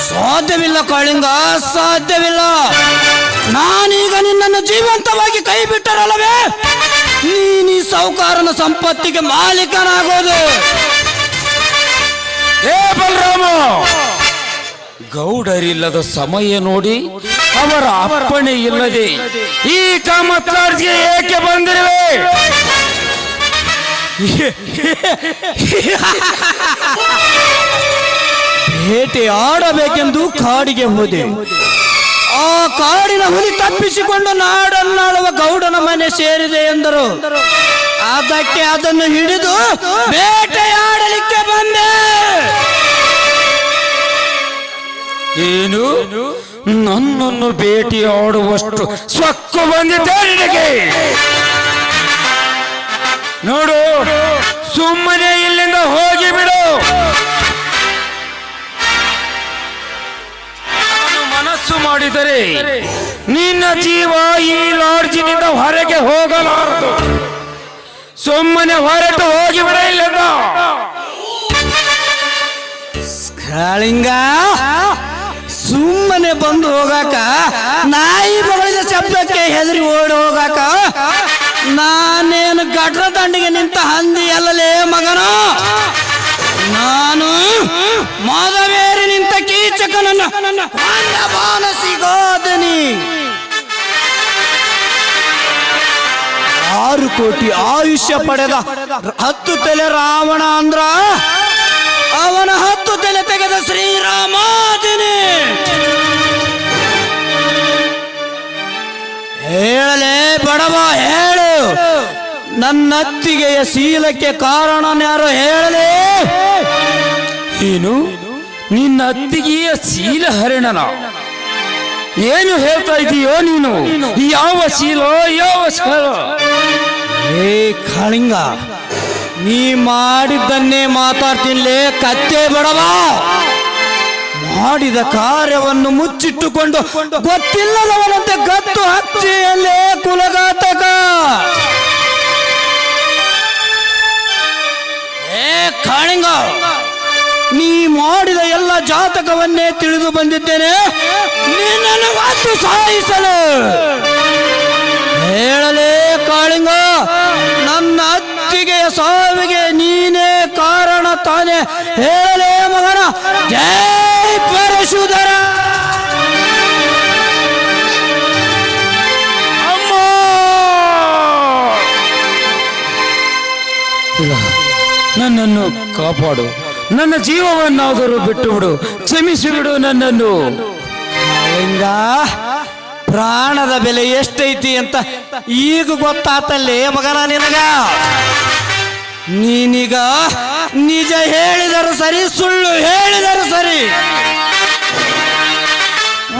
ಸಾಧ್ಯವಿಲ್ಲ ಕಾಳಿಂಗ, ಸಾಧ್ಯವಿಲ್ಲ. ನಾನೀಗ ನಿನ್ನನ್ನು ಜೀವಂತವಾಗಿ ಕೈ ಬಿಟ್ಟರಲ್ಲವೇ ನೀನು ಈ ಸಾಹುಕಾರನ ಸಂಪತ್ತಿಗೆ ಮಾಲೀಕನಾಗೋದು. ಏ ಬಲರಾಮ, ಗೌಡರಿಲ್ಲದ ಸಮಯ ನೋಡಿ ಅವರ ಅಪ್ಪಣೆ ಇಲ್ಲದೆ ಈ ಕಾಮತ್ಲಾಡ್ಗೆ ಏಕೆ ಬಂದಿರುವೆ? ಬೇಟೆ ಆಡಬೇಕೆಂದು ಕಾಡಿಗೆ ಹೋದೆ. ಆ ಕಾಡಿನ ಹುಲಿ ತಪ್ಪಿಸಿಕೊಂಡು ನಾಡನ್ನಾಳುವ ಗೌಡನ ಮನೆ ಸೇರಿದೆ ಎಂದರು. ಅದಕ್ಕೆ ಅದನ್ನು ಹಿಡಿದು ಬೇಟೆಯಾಡಲಿಕ್ಕೆ ಬಂದೆ. ಏನು ನನ್ನನ್ನು ಭೇಟಿಯಾಡುವಷ್ಟು ಸ್ವಕ್ಕು ಬಂದಿದ್ದೆ ನಿನಗೆ? ನೋಡು, ಸುಮ್ಮನೆ ಇಲ್ಲಿಂದ ಹೋಗಿ ಬಿಡು. ನಾನು ಮನಸ್ಸು ಮಾಡಿದರೆ ನಿನ್ನ ಜೀವ ಈ ಲಾಡ್ಜಿನಿಂದ ಹೊರಗೆ ಹೋಗಲಾರದು. ಸುಮ್ಮನೆ ಹೊರಟು ಹೋಗಿಬಿಡ ಇಲ್ಲಿಂದ. ಕಾಳಿಂಗ, ಸುಮ್ಮನೆ ಬಂದು ಹೋಗಾಕ, ನಾಯಿ ಬಗಳಿದ ಶಬ್ದಕ್ಕೆ ಹೆದರಿ ಓಡಿ ಹೋಗಾಕ ನಾನೇನು ಗಟ್ರ ದಂಡಿಗೆ ನಿಂತ ಹಂದಿ ಅಲ್ಲಲೇ ಮಗನ. ನಾನು ಮದವೇರಿ ನಿಂತ ಕೀಚಕನನ್ನ ಬಾನ ಸಿಗೋದನಿ. 6 ಕೋಟಿ ಆಯುಷ್ಯ ಪಡೆದ 10 ತಲೆ ರಾವಣ ಅಂದ್ರ ಅವನ 10 ತಲೆ ತೆಗೆದ ಶ್ರೀರಾಮಾದಿನಿ. ಹೇಳಲೇ ಬಡವ, ಹೇಳು. ನನ್ನ ಅತ್ತಿಗೆಯ ಶೀಲಕ್ಕೆ ಕಾರಣನ್ಯಾರು ಹೇಳಲೇ? ಏನು ನಿನ್ನ ಅತ್ತಿಗೆಯ ಶೀಲ ಹರಿಣನ? ಏನು ಹೇಳ್ತಾ ಇದೀಯೋ ನೀನು? ಯಾವ ಶೀಲ, ಯಾವ ಶೀಲ? ಏ ಕಾಳಿಂಗ, ನೀ ಮಾಡಿದ್ದನ್ನೇ ಮಾತಾಡ್ತಿನ್ಲೇ ಕತ್ತೆ ಬಡವ. ಮಾಡಿದ ಕಾರ್ಯವನ್ನು ಮುಚ್ಚಿಟ್ಟುಕೊಂಡು ಗೊತ್ತಿಲ್ಲದವನಂತೆ ಗತ್ತು ಹಚ್ಚಿಯಲ್ಲೇ ಕುಲಘಾತಕ. ಏ ಕಾಳಿಂಗ, ನೀ ಮಾಡಿದ ಎಲ್ಲ ಜಾತಕವನ್ನೇ ತಿಳಿದು ಬಂದಿದ್ದೇನೆ ನಿನ್ನನ್ನು ಮತ್ತು ಸಾಯಿಸಲು. ಹೇಳಲೇ ಕಾಳಿಂಗ, ನನ್ನ ಅತ್ತಿಗೆಯ ಸಾವಿಗೆ ನೀನೇ ಕಾರಣ ತಾನೆ. ಹೇಳಲೇ ಮಗನ. ಜೈ ಪರಶುಧರ. ಅಮ್ಮ, ನನ್ನನ್ನು ಕಾಪಾಡು. ನನ್ನ ಜೀವವನ್ನಾದರೂ ಬಿಟ್ಟು ಬಿಡು. ಕ್ಷಮಿಸಿ ಬಿಡು ನನ್ನನ್ನು. ಕಾಳಿಂಗ, ಪ್ರಾಣದ ಬೆಲೆ ಎಷ್ಟೈತಿ ಅಂತ ಈಗ ಗೊತ್ತಾತಲ್ಲೇ ಮಗನ ನಿನಗ. ನೀನೀಗ ನಿಜ ಹೇಳಿದರು ಸರಿ, ಸುಳ್ಳು ಹೇಳಿದರು ಸರಿ.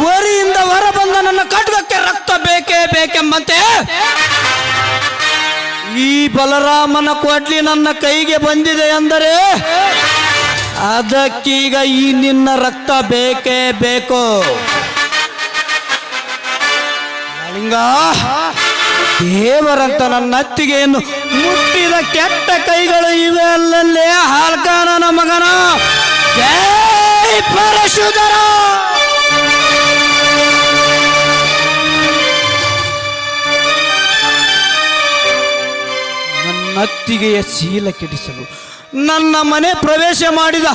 ವರಿಯಿಂದ ಹೊರ ಬಂದ ನನ್ನ ಖಡ್ಗಕ್ಕೆ ರಕ್ತ ಬೇಕೇ ಬೇಕೆಂಬಂತೆ ಈ ಬಲರಾಮನ ಕೊಡ್ಲಿ ನನ್ನ ಕೈಗೆ ಬಂದಿದೆ ಎಂದರೆ ಅದಕ್ಕೀಗ ಈ ನಿನ್ನ ರಕ್ತ ಬೇಕೇ ಬೇಕು. ಕಾಳಿಂಗ, ದೇವರಂತ ನನ್ನ ಅತ್ತಿಗೆಯನ್ನು ಮುಟ್ಟಿದ ಕೆಟ್ಟ ಕೈಗಳು ಇವೆ ಅಲ್ಲಲ್ಲೇ ಹಾಲ್ಕಾನನ ಮಗನ. ಜೈ ಪರಶುಧರ. ನನ್ನ ಅತ್ತಿಗೆಯ ಶೀಲ ಕೆಡಿಸಲು ನನ್ನ ಮನೆ ಪ್ರವೇಶ ಮಾಡಿದ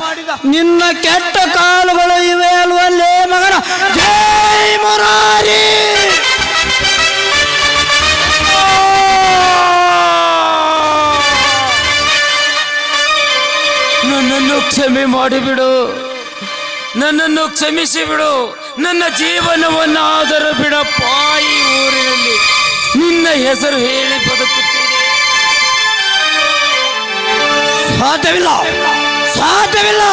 ನಿನ್ನ ಕೆಟ್ಟ ಕಾಲುಗಳು ಇವೆ ಅಲ್ವಲ್ಲೇ ಮಗನ. ಜೈ ಮುರಾರಿ. ನನ್ನನ್ನು ಕ್ಷಮೆ ಮಾಡಿಬಿಡು, ನನ್ನನ್ನು ಕ್ಷಮಿಸಿ ಬಿಡು, ನನ್ನ ಜೀವನವನ್ನಾದರೂ ಬಿಡಪ್ಪ. ಈ ಊರಿನಲ್ಲಿ ನಿನ್ನ ಹೆಸರು ಹೇಳಿ ಬದುಕುತ್ತೇನೆ. ಸಾಧ್ಯವಿಲ್ಲ, ಸಾಧ್ಯವಿಲ್ಲ.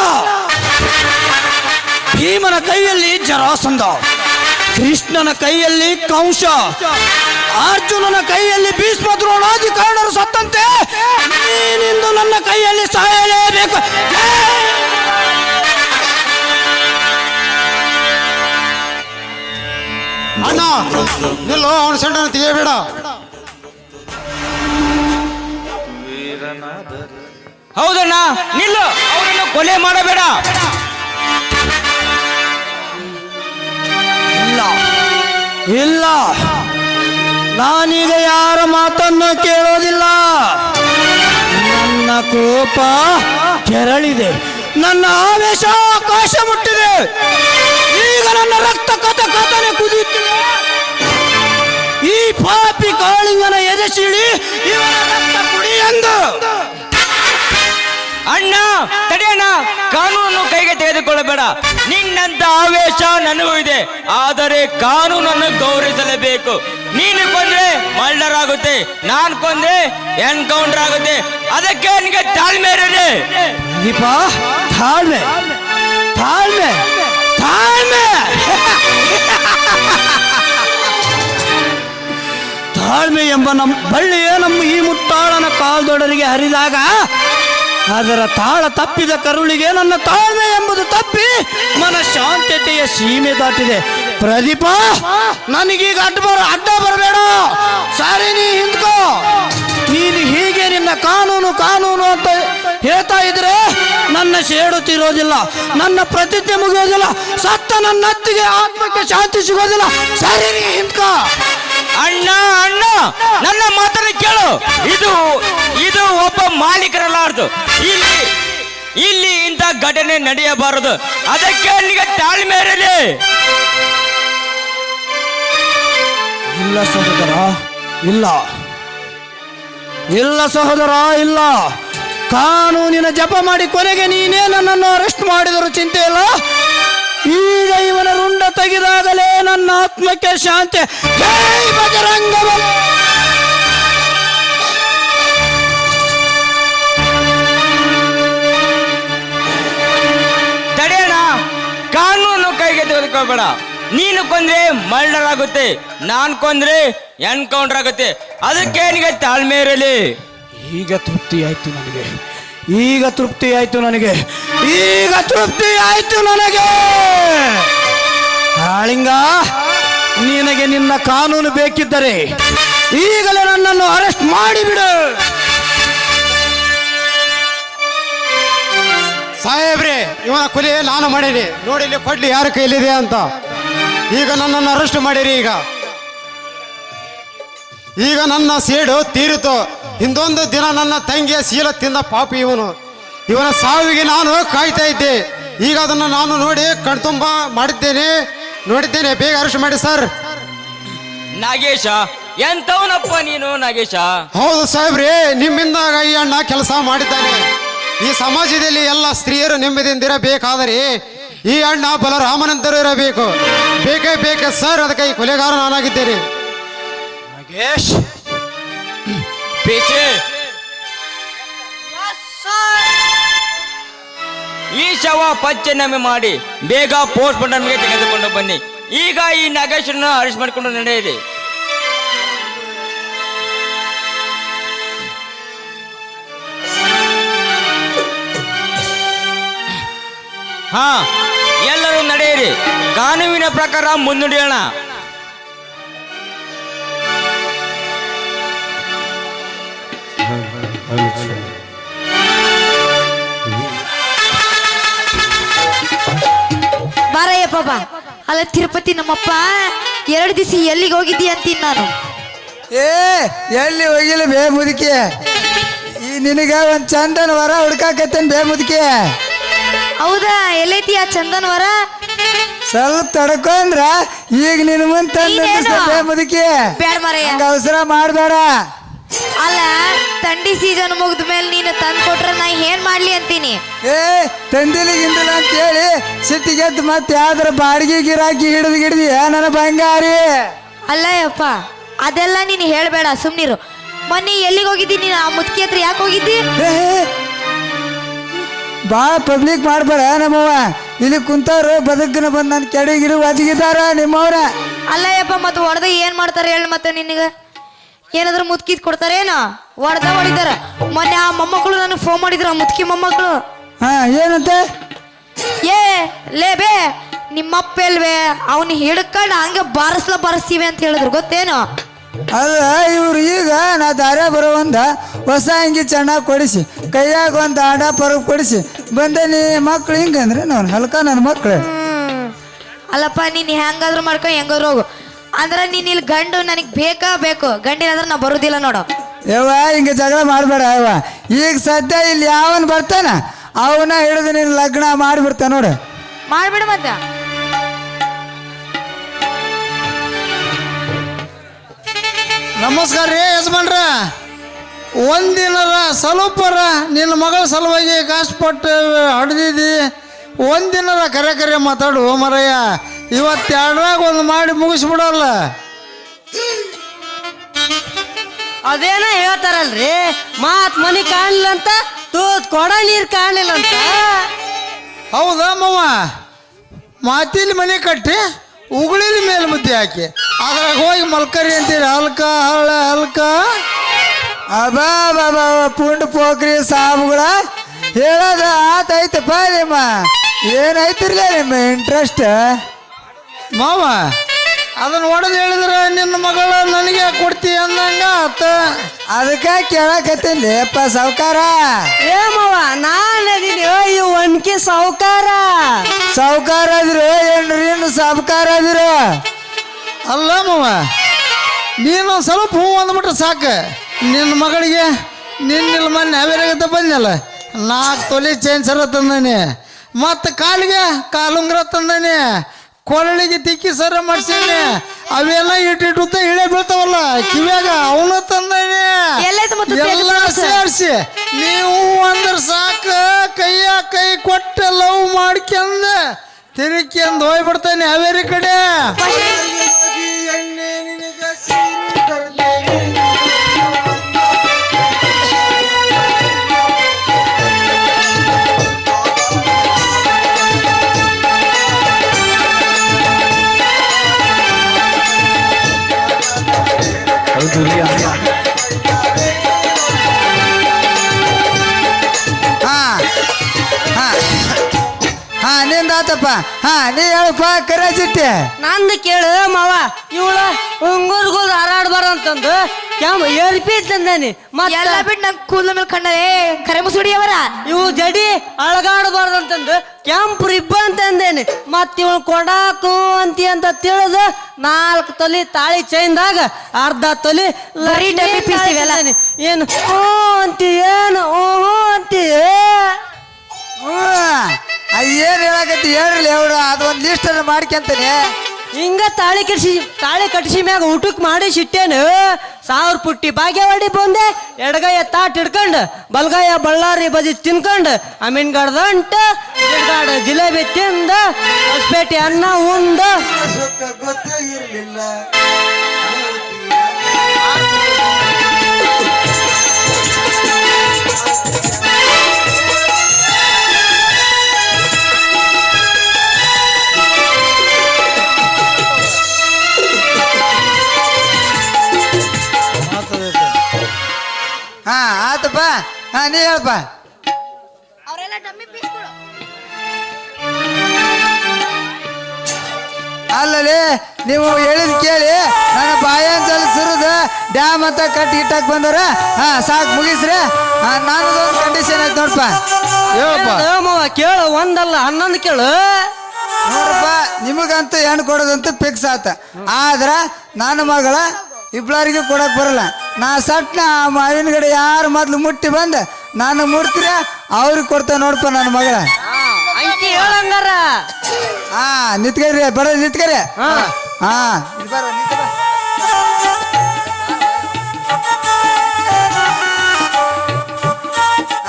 ಭೀಮನ ಕೈಯಲ್ಲಿ ಜರಾಸಂಧ, ಕೃಷ್ಣನ ಕೈಯಲ್ಲಿ ಕಂಸ, ಅರ್ಜುನನ ಕೈಯಲ್ಲಿ ಭೀಷ್ಮ ದ್ರೋಣಾದಿ ಕರ್ಣರು ಸತ್ತಂತೆ ನೀನಿಂದು ನನ್ನ ಕೈಯಲ್ಲಿ ಸಾಯಲೇಬೇಕು. ಅಣ್ಣ ನಿಲ್ಲೋ, ಅವನ ಸೆಂಡನ ತೆಗೆಯಬೇಡ. ಹೌದಣ್ಣ, ನಿಲ್ಲು, ಅವರನ್ನು ಕೊಲೆ ಮಾಡಬೇಡ. ಇಲ್ಲ ಇಲ್ಲ, ನಾನೀಗ ಯಾರ ಮಾತನ್ನು ಕೇಳೋದಿಲ್ಲ. ನನ್ನ ಕೋಪ ಕೆರಳಿದೆ, ನನ್ನ ಆವೇಶ ಆಕಾಶ ಮುಟ್ಟಿದೆ. ಈಗ ನನ್ನ ರಕ್ತ ಕಥ ಕಥನೆ ಕುದಿಯುತ್ತಿದೆ. ಈ ಪಾಪಿ ಕಾಳಿಂಗನ ಎದೆ ಸೀಳಿ ಇವನ ರಕ್ತ ಕುಡಿ ಎಂದು. ಅಣ್ಣ ತಡೆಯಣ್ಣ, ಕಾನೂನನ್ನು ಕೈಗೆ ತೆಗೆದುಕೊಳ್ಳಬೇಡ. ನಿನ್ನಂತ ಆವೇಶ ನನಗೂ ಇದೆ, ಆದರೆ ಕಾನೂನನ್ನು ಗೌರವಿಸಲೇಬೇಕು. ನೀನು ಕೊಂದ್ರೆ ಮರ್ಡರ್ ಆಗುತ್ತೆ, ನಾನು ಕೊಂದ್ರೆ ಎನ್ಕೌಂಟರ್ ಆಗುತ್ತೆ. ಅದಕ್ಕೆ ನಿನಗೆ ತಾಳ್ಮೆ ಇರಲಿ. ದೀಪ, ತಾಳ್ಮೆ ತಾಳ್ಮೆ ತಾಳ್ಮೆ ತಾಳ್ಮೆ ಎಂಬ ನಮ್ಮ ಬಳ್ಳಿಯೇ ನಮ್ಮ ಈ ಮುಟ್ಟಾಳನ ಕಾಲ್ದೊಡರಿಗೆ ಹರಿದಾಗ ಅದರ ತಾಳ ತಪ್ಪಿದ ಕರುಳಿಗೆ ನನ್ನ ತಾಳ್ಮೆ ಎಂಬುದು ತಪ್ಪಿ ಮನಃಶಾಂತತೆಯ ಸೀಮೆ ದಾಟಿದೆ. ಪ್ರದೀಪ, ನನಗೀಗ ಅಡ್ಡ ಬರಬೇಡ. ಸಾರಿ, ನೀ ಹಿಂದ್ಕೋ. ನೀನು ಹೀಗೆ ನಿನ್ನ ಕಾನೂನು ಕಾನೂನು ಅಂತ ಹೇಳ್ತಾ ಇದ್ರೆ ನನ್ನ ಸೇಡು ತೀರೋದಿಲ್ಲ, ನನ್ನ ಪ್ರತಿಜ್ಞೆ ಮುಗಿಯೋದಿಲ್ಲ, ಸತ್ತ ನನ್ನ ಅತ್ತಿಗೆ ಆತ್ಮಕ್ಕೆ ಶಾಂತಿ ಸಿಗೋದಿಲ್ಲ. ಸರಿ, ನೀ ಹಿಂದ್ಕೋ. ಅಣ್ಣ ಅಣ್ಣ, ನನ್ನ ಮಾತನ್ನು ಕೇಳು. ಇದು ಒಬ್ಬ ಮಾಲೀಕರಲ್ಲಾರ್ದು. ಇಲ್ಲಿ ಇಂಥ ಘಟನೆ ನಡೆಯಬಾರದು. ಅದಕ್ಕೆ ನಿನಗೆ ತಾಳ್ಮೆ ಇರಲಿ. ಇಲ್ಲ ಸಹೋದರ, ಇಲ್ಲ ಇಲ್ಲ ಸಹೋದರ, ಇಲ್ಲ. ಕಾನೂನಿನ ಜಪ ಮಾಡಿ ಕೊನೆಗೆ ನೀನೇ ನನ್ನನ್ನು ಅರೆಸ್ಟ್ ಮಾಡಿದರೂ ಚಿಂತೆ ಇಲ್ಲ. ಈಗ ಇವನ ರುಂಡ ತೆಗೆದಾಗಲೇ ನನ್ನ ಆತ್ಮಕ್ಕೆ ಶಾಂತಿ. ಜೈ ಬಜರಂಗ ಬಲಿ. ತಡೆಯೋಣ, ಕಾನೂನು ಕೈಗೆ ತೆಗೆದುಕೋಬೇಡ. ನೀನು ಕೊಂದ್ರೆ ಮರ್ಡರ್ ಆಗುತ್ತೆ, ನಾನು ಕೊಂದ್ರೆ ಎನ್ಕೌಂಟರ್ ಆಗುತ್ತೆ. ಅದಕ್ಕೆ ನಿನಗೆ ತಾಳ್ಮೆ ಇರಲಿ. ಈಗ ತೃಪ್ತಿ ಆಯ್ತು ನನಗೆ, ಈಗ ತೃಪ್ತಿ ಆಯ್ತು ನನಗೆ, ಈಗ ತೃಪ್ತಿ ಆಯ್ತು ನನಗೆ. ಕಾಳಿಂಗ, ನಿನಗೆ ನಿನ್ನ ಕಾನೂನು ಬೇಕಿದ್ದರೆ ಈಗಲೇ ನನ್ನನ್ನು ಅರೆಸ್ಟ್ ಮಾಡಿಬಿಡು. ಸಾಹೇಬ್ರೆ, ಇವನ ಕೊಲೆ ನಾನು ಮಾಡೀನಿ. ನೋಡಿ ಇಲ್ಲಿ ಕೊಡ್ಲಿ ಯಾರ ಕೈಲಿದೆ ಅಂತ. ಈಗ ನನ್ನನ್ನು ಅರೆಸ್ಟ್ ಮಾಡಿರಿ. ಈಗ ನನ್ನ ಸೇಡು ತೀರಿತು. ಹಿಂದೊಂದು ದಿನ ನನ್ನ ತಂಗಿಯ ಶೀಲ ತಿಂದ ಪಾಪಿ ಇವನು. ಇವನ ಸಾವಿಗೆ ನಾನು ಕಾಯ್ತಾ ಇದ್ದೆ. ಈಗ ಅದನ್ನು ನಾನು ನೋಡಿ ಕಣ್ತುಂಬ ನೋಡಿದ್ದೇನೆ. ಬೇಗ ಅರೆಸ್ಟ್ ಮಾಡಿ ಸರ್. ನಾಗೇಶ, ಎಂತವನಪ್ಪ ನೀನು ನಾಗೇಶ? ಹೌದು ಸಾಹೇಬ್ರೆ, ನಿಮ್ಮಿಂದಾಗ ಈ ಅಣ್ಣ ಕೆಲಸ ಮಾಡಿದ್ದಾನೆ. ಈ ಸಮಾಜದಲ್ಲಿ ಎಲ್ಲ ಸ್ತ್ರೀಯರು ನೆಮ್ಮದಿಯಿಂದಿರಬೇಕಾದರೆ ಈ ಅಣ್ಣ ಬಲರಾಮನಂತರೂ ಇರಬೇಕು. ಬೇಕೇ ಸರ್. ಅದಕ್ಕೆ ಈ ಕೊಲೆಗಾರ ನಾನಾಗಿದ್ದೇನೆ. ನಾಗೇಶ್, ಪೇಚೆ, ಈ ಶವ ಪಂಚನಾಮೆ ಮಾಡಿ ಬೇಗ ಪೋಸ್ಟ್ ಮಾರ್ಟಂಗೆ ತೆಗೆದುಕೊಂಡು ಬನ್ನಿ. ಈಗ ಈ ನಾಗೇಶನ್ನ ಅರೆಸ್ಟ್ ಮಾಡಿಕೊಂಡು ನಡೆಯಿರಿ. ಹಾ, ಎಲ್ಲರೂ ನಡೆಯಿರಿ. ಕಾನೂನಿನ ಪ್ರಕಾರ ಮುನ್ನಡೆಯೋಣ. ಬಾ ಅಲ್ಲ ತಿರುಪತಿ ನಮ್ಮಪ್ಪ 2 ದಿವಸ ಎಲ್ಲಿಗೆ ಹೋಗಿದ್ದಿ ಅಂತೀನಿ ನಾನು. ಏ ಎಲ್ಲಿ ಹೋಗಿಲ್ಲ ಬೇ ಮುದುಕಿ, ಈ ನಿನಗ ಒಂದ್ ಚಂದನ ವರ ಹುಡ್ಕಾಕತ್ತೇನ್ ಬೇ ಮುದುಕಿ. ಹೌದಾ, ಎಲ್ಲೈತಿ ಆ ಚಂದನ್ ವರ? ಸ್ವಲ್ಪ ತಡ್ಕೊಂಡ್ರ ಈಗ ನಿನ್ ಮುಂದ್ ತಂದ ಬೇ ಮುದುಕಿ. ಬೇಡ ಮರಯ್ಯ, ಹಂಗ ಅವಸರ ಮಾಡ್ಬೇಡ. ಅಲ್ಲ ಥಂಡಿ ಸೀಸನ್ ಮುಗ್ದ ಮೇಲೆ ನೀನು ತಂದು ಕೊಟ್ರೆ ನಾ ಏನ್ ಮಾಡ್ಲಿ ಅಂತೀನಿ. ಏ ತಂದಿಲಿ ಗಿಂದಿಲ್ಲ ಅಂತ ಹೇಳಿ ಸಿಟ್ಟಿಗೆದ್ದು ಮತ್ತೆ ಯಾವ್ದಾರ ಬಾಡಿಗೆ ಗಿರಾಕಿ ಹಿಡಿದು ನನ್ನ ಬಂಗಾರಿ. ಅಲ್ಲ ಯಪ್ಪ, ಅದೆಲ್ಲ ನೀನು ಹೇಳ್ಬೇಡ, ಸುಮ್ನಿರು. ಮೊನ್ನೆ ಎಲ್ಲಿಗೆ ಹೋಗಿದ್ದಿ ನೀನು? ಆ ಮುದುಕಿ ಹತ್ರ ಯಾಕೆ ಹೋಗಿದ್ದಿ? ಭಾಳ ಪಬ್ಲಿಕ್ ಮಾಡ್ಬೇಡ ನಮ್ಮವ್ವ. ಇಲ್ಲಿ ಕುಂತವ್ರು ಬದುಕಿನ ಬಂದು ನನ್ನ ಕೆಡಗಿರು ಒದಗಿದಾರ ನಿಮ್ಮವ್ರ. ಅಲ್ಲ ಯಪ್ಪ, ಮತ್ತೆ ಹೊಡೆದ ಏನ್ ಮಾಡ್ತಾರೆ ಹೇಳಿ ಮತ್ತೆ ನಿನಗೆ? ಏನಾದ್ರು ಮುದುಕಿದ್ ಕೊಡ್ತಾರೇನೋ? ಹೊಡಿದಾರ. ಮೊನ್ನೆ ಆ ಮೊಮ್ಮಕ್ಕಳು ನನಗೆ ಫೋನ್ ಮಾಡಿದ್ರು, ಆ ಮುದುಕಿ ಮೊಮ್ಮಕ್ಕಳು. ಹಾ ಏನಂತೆ? ಏ ಲೇ ಬೇ, ನಿಮ್ಮಪ್ಪ ಎಲ್ವೇ ಅವನು ಹಿಡ್ಕೊಂಡು ಹಂಗೆ ಬಾರಿಸ್ತೀವಿ ಅಂತ ಹೇಳಿದ್ರು, ಗೊತ್ತೇನು? ಅಲ್ಲ ಇವ್ರು ಈಗ ನಾ ದಾರ ಬರೋ ಹೊಸ ಅಂಗಿ ಚೆನ್ನಾಗಿ ಕೊಡಿಸಿ ಕೈಯಾಗ ಒಂದು ಆಡ ಪರಗ್ ಕೊಡಿಸಿ ಬಂದೆ. ನೀ ಮಕ್ಳು ಹಿಂಗಂದ್ರೆ ನಾನು ಹಲ್ಕ ನನ್ನ ಮಕ್ಳು. ಅಲ್ಲಪ್ಪ, ನೀನು ಹೆಂಗಾದ್ರು ಮಾಡ್ಕೊ, ಹೆಂಗಾದ್ರು ಹೋಗು. ಅಂದ್ರೆ ನೀನು ಇಲ್ಲಿ ಗಂಡು ನನಗೆ ಬೇಕು. ಗಂಡಿನಾದ್ರೆ ನಾ ಬರುದಿಲ್ಲ ನೋಡು. ಯವ್ವ ಹಿಂಗೆ ಜಗಳ ಮಾಡಬೇಡ ಯವ್ವ. ಈಗ ಸದ್ಯ ಇಲ್ಲಿ ಯಾವನ್ ಬರ್ತಾನ ಅವನ ಹಿಡಿದು ನೀನು ಲಗ್ನ ಮಾಡಿಬಿಡ್ತ ನೋಡು. ಮಾಡ್ಬಿಡು ಮತ್ತೆ. ನಮಸ್ಕಾರ ರೀ ಯಜಮಾನ್ರ. ಒಂದಿನರ ಸ್ವಲ್ಪರ ನಿನ್ನ ಮಗಳ ಸಲುವಾಗಿ ಕಷ್ಟಪಟ್ಟು ಹಡ್ದಿದ್ದಿ. ಒಂದಿನರ ಕರೆ ಮಾತಾಡು ಮರಯ್ಯ. ಇವತ್ತೆರಡರಾಗ ಒಂದು ಮಾಡಿ ಮುಗಿಸ್ಬಿಡಲ್ಲ. ಅದೇನ ಹೇಳ್ತಾರಲ್ರಿ, ಮಾತ್ ಮನಿ ಕಾಣಲಿಲ್ಲ ಅಂತ ತೂತ್ ಕೊಡ ನೀರು ಕಾಣಲಿಲ್ಲ ಅಂತ. ಹೌದಾ ಮಾವ? ಮಾತಿಲಿ ಮನೆ ಕಟ್ಟಿ ಉಗುಳಿಲಿ ಮೇಲೆ ಮುದ್ದೆ ಹಾಕಿ ಅದ್ರಾಗ ಹೋಗಿ ಮಲ್ಕರಿ ಅಂತೀರಿ. ಹಲ್ಕ ಅಬಾ ಬಾಬಾ ಪುಂಡ್ ಪೋಖ್ರಿ ಸಾಬುಗಳ ಹೇಳೋದು ಆತೈತಪ್ಪ. ನಿಮ್ಮ ಏನೈತಿರ್ಲ ನಿಮ್ಮ ಇಂಟ್ರೆಸ್ಟ್ ಮಾವ? ಅದನ್ನ ಹೊಡೆದು ಹೇಳಿದ್ರೆ ನಿನ್ನ ಮಗಳ ನನಗೆ ಕೊಡ್ತಿ ಅಂದಂಗ ಆತ. ಅದಕ್ಕೆ ಕೇಳಕತ್ತೀನಿ ಅಪ್ಪ ಸಾವುಕಾರ. ಏಮವ ನಾನದೀನಿ ಈ ಒನ್ಕಿ ಸಾವುಕಾರ. ಸಾವುಕಾರ ಅದಿರು ಏನ್ರಿ ಸಾವುಕಾರ ಅದಿರು? ಅಲ್ಲ ಮಾವ, ನೀನು ಸ್ವಲ್ಪ ಹೂ ಅಂದ್ಬಿಟ್ರೆ ಸಾಕು. ನಿನ್ನ ಮಗಳಿಗೆ ನಿನ್ನಿಲ್ ಮೊನ್ನೆ ಅವೇರಾಗತ್ತ ಬಂದಲ್ಲ, 4 ತೊಲೆ ಚೈನ್ ಸರ ತಂದಾನೆ, ಮತ್ತು ಕಾಲಿಗೆ ಕಾಲುಂಗ್ರ ತಂದಾನೆ, ಕೊರಳಿಗೆ ತಿಕ್ಕಿ ಸರ ಮಾಡ್ಸೀನಿ. ಅವೆಲ್ಲ ಇಟ್ಟಿಟ್ಟು ಇಳೆ ಬೀಳ್ತಾವಲ್ಲ ಕಿವ್ಯಾಗ, ಅವನು ತಂದಾನೆ. ಎಲ್ಲ ಸೇರಿಸಿ ನೀವು ಅಂದ್ರೆ ಸಾಕು, ಕೈ ಕೊಟ್ಟು ಲವ್ ಮಾಡ್ಕೊಂಡ ತಿರುಗ್ಯಂದು ಹೋಗ್ಬಿಡ್ತಾನೆ ಅವೇರಿ ಕಡೆ. ನಿಂದಾತಪ್ಪ. ನೀ ಹೇಳಪ್ಪ ಕರೆಜಿಟ್ಟೆ. ನಂದು ಕೇಳು ಮಾವ, ಇವಳ ಉಂಗುರ್ಗುಲ್ ಹಾರಾಡ್ಬಾರಂತಂದು ಕ್ಯಾಮ್ ಎಲ್ಪಿ ತಂದಾನಿ. ಎಲ್ಲ ಬಿಟ್ಟು ನಂಗೆ ಕೂದಲ ಮೇಲೆ ಕಂಡರೆ ಕರೆ ಮುಸುಡಿಯವರ. ಇವು ಜಡಿ ಅಳಗಾಡಬಾರ್ದಂತಂದು ಕೆಂಪು ರಿಬ್ಬನ್ ತಂದೇನಿ. ಮತ್ ಇವಳು ಕೊಡಾಕು ಅಂತ ತಿಳಿದು 4 ತೊಲಿ ತಾಳಿ ಚೈನ್ದಾಗ ಅರ್ಧ ತೊಲಿ ಏನು ಅಂತಿ ಏನು ಅಂತೀಯ? ಏನ್ ಹೇಳಕತ್ತಿ ಹೇಳ್ರಿ ಅವ್ರು. ಅದೊಂದು ಲಿಸ್ಟ್ ಮಾಡ್ಕೊಂತಾನೆ. ಹಿಂಗ ತಾಳಿ ಕಟ್ಟಿಸಿ ಮ್ಯಾಗ ಊಟಕ್ಕೆ ಮಾಡಿ ಸಿಟ್ಟೇನು. 1000 ಪುಟ್ಟಿ ಬಾಗೇವಾಡಿ ಬಂದೆ, ಎಡಗೈಯ ತಾಟ್ ಹಿಡ್ಕೊಂಡು ಬಲ್ಗಾಯ ಬಳ್ಳಾರಿ ಬಜಿ ತಿನ್ಕೊಂಡು ಅಮೀನ್ಗಡ್ದಂಟ ಜಿಲೇಬಿ ತಿಂದ ಹೊಸಪೇಟೆ ಅನ್ನ ಉಂಡ. ಗೊತ್ತಾಗಿರ್ಲಿಲ್ಲ. ಆತಪ್ಪ. ನೀ ಹೇಳಪ್ಪ. ಅಲ್ಲಲ್ಲಿ ನೀವು ಹೇಳಿದ್ ಕೇಳಿ ನನ್ನ ಬಾಯಂಚಲ್ ಸುರಿದ ಡ್ಯಾಮ್ ಅಂತ ಕಟ್ಟಿ ಇಟ್ಟಾಕ್ ಬಂದವ್ರ. ಸಾಕು ಮುಗಿಸ್ರಿ. ನಾನದೊಂದು ಕಂಡೀಷನ್ ಐತೆ ನೋಡಪ್ಪ. ಹೇಳಪ್ಪ. ಕೇಳು, ಒಂದಲ್ಲ 11 ಕೇಳು. ನೋಡಪ್ಪ ನಿಮಗಂತೂ ಹೆಣ್ಣು ಕೊಡೋದಂತೂ ಫಿಕ್ಸ್ ಆತ ಆದ್ರ ನನ್ನ ಮಗಳ ಇಬ್ಬರಿಗೂ ಕೊಡಕ್ ಬರಲ್ಲ ನಾ ಸಟ್ನ ಆ ಮಾವಿನ ಗಿಡ ಯಾರು ಮೊದ್ಲು ಮುಟ್ಟಿ ಬಂದ ನಾನು ಮುಡ್ತೀರ ಅವ್ರಿಗೆ ಕೊಡ್ತೇವೆ ನೋಡಪ್ಪ ನನ್ನ ಮಗಳ ಅಂಕಿ ಹೇಳಂಗಾರ ಹಾ ನಿತ್ಕರಿ ಬರ ನಿತ್ಕರಿ ಹಾ ಬರ ನಿಂತ್ಕೊ ಬಾ.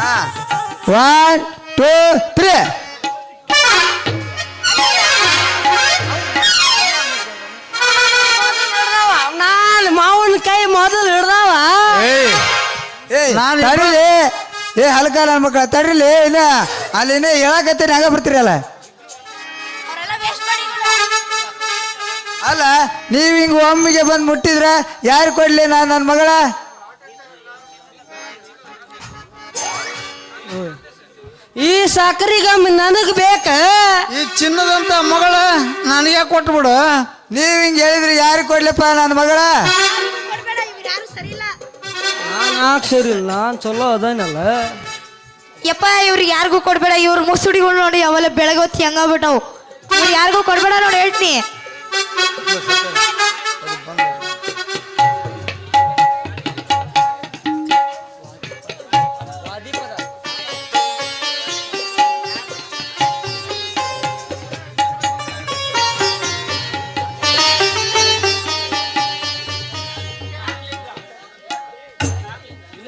ಹಾ 1 2 3 ನಾನು ಮಾವನ ಕೈ ಮೊದಲು ಹಿಡ್ದಾವ ತಡಿಲಿ ಏ ಹಲ್ಕ ನನ್ನ ಮಕ್ಕಳ ತಡಿಲಿ ಇಲ್ಲ ಅಲ್ಲಿನ ಹೇಳಕತ್ತೀನಿ ಹಂಗ ಬರ್ತೀರಲ್ಲ ಅಲ್ಲ ನೀವ್ ಹಿಂಗ ಒಮ್ಮಿಗೆ ಬಂದು ಮುಟ್ಟಿದ್ರ ಯಾರು ಕೊಡ್ಲಿ ನನ್ನ ಮಗಳ ಈ ಸಕ್ರಿಗಮ್ಮ ನನಗ್ ಬೇಕ ಈ ಚಿನ್ನದಂತ ಮಗಳ ನನಗೆ ಕೊಟ್ಬಿಡು. ನೀವ್ ಹಿಂಗ ಹೇಳಿದ್ರಿ ಯಾರು ಕೊಡ್ಲಿಪ್ಪ ನನ್ನ ಮಗಳ ನಾನು ಸರಿ ಇಲ್ಲ ನಾನು ಚಲೋ ಅದಾನಲ್ಲ ಯಪ್ಪ ಇವ್ರಿಗೆ ಯಾರಿಗೂ ಕೊಡ್ಬೇಡ, ಇವ್ರ ಮುಸುಡಿಗಳು ನೋಡಿ ಅವೆಲ್ಲ ಬೆಳಗ್ಗೆ ಹೊತ್ತು ಹೆಂಗಾಗ್ಬಿಟ್ಟವು. ಇವ್ರು ಯಾರಿಗೂ ಕೊಡ್ಬೇಡ ನೋಡಿ ಹೇಳ್ತೀನಿ.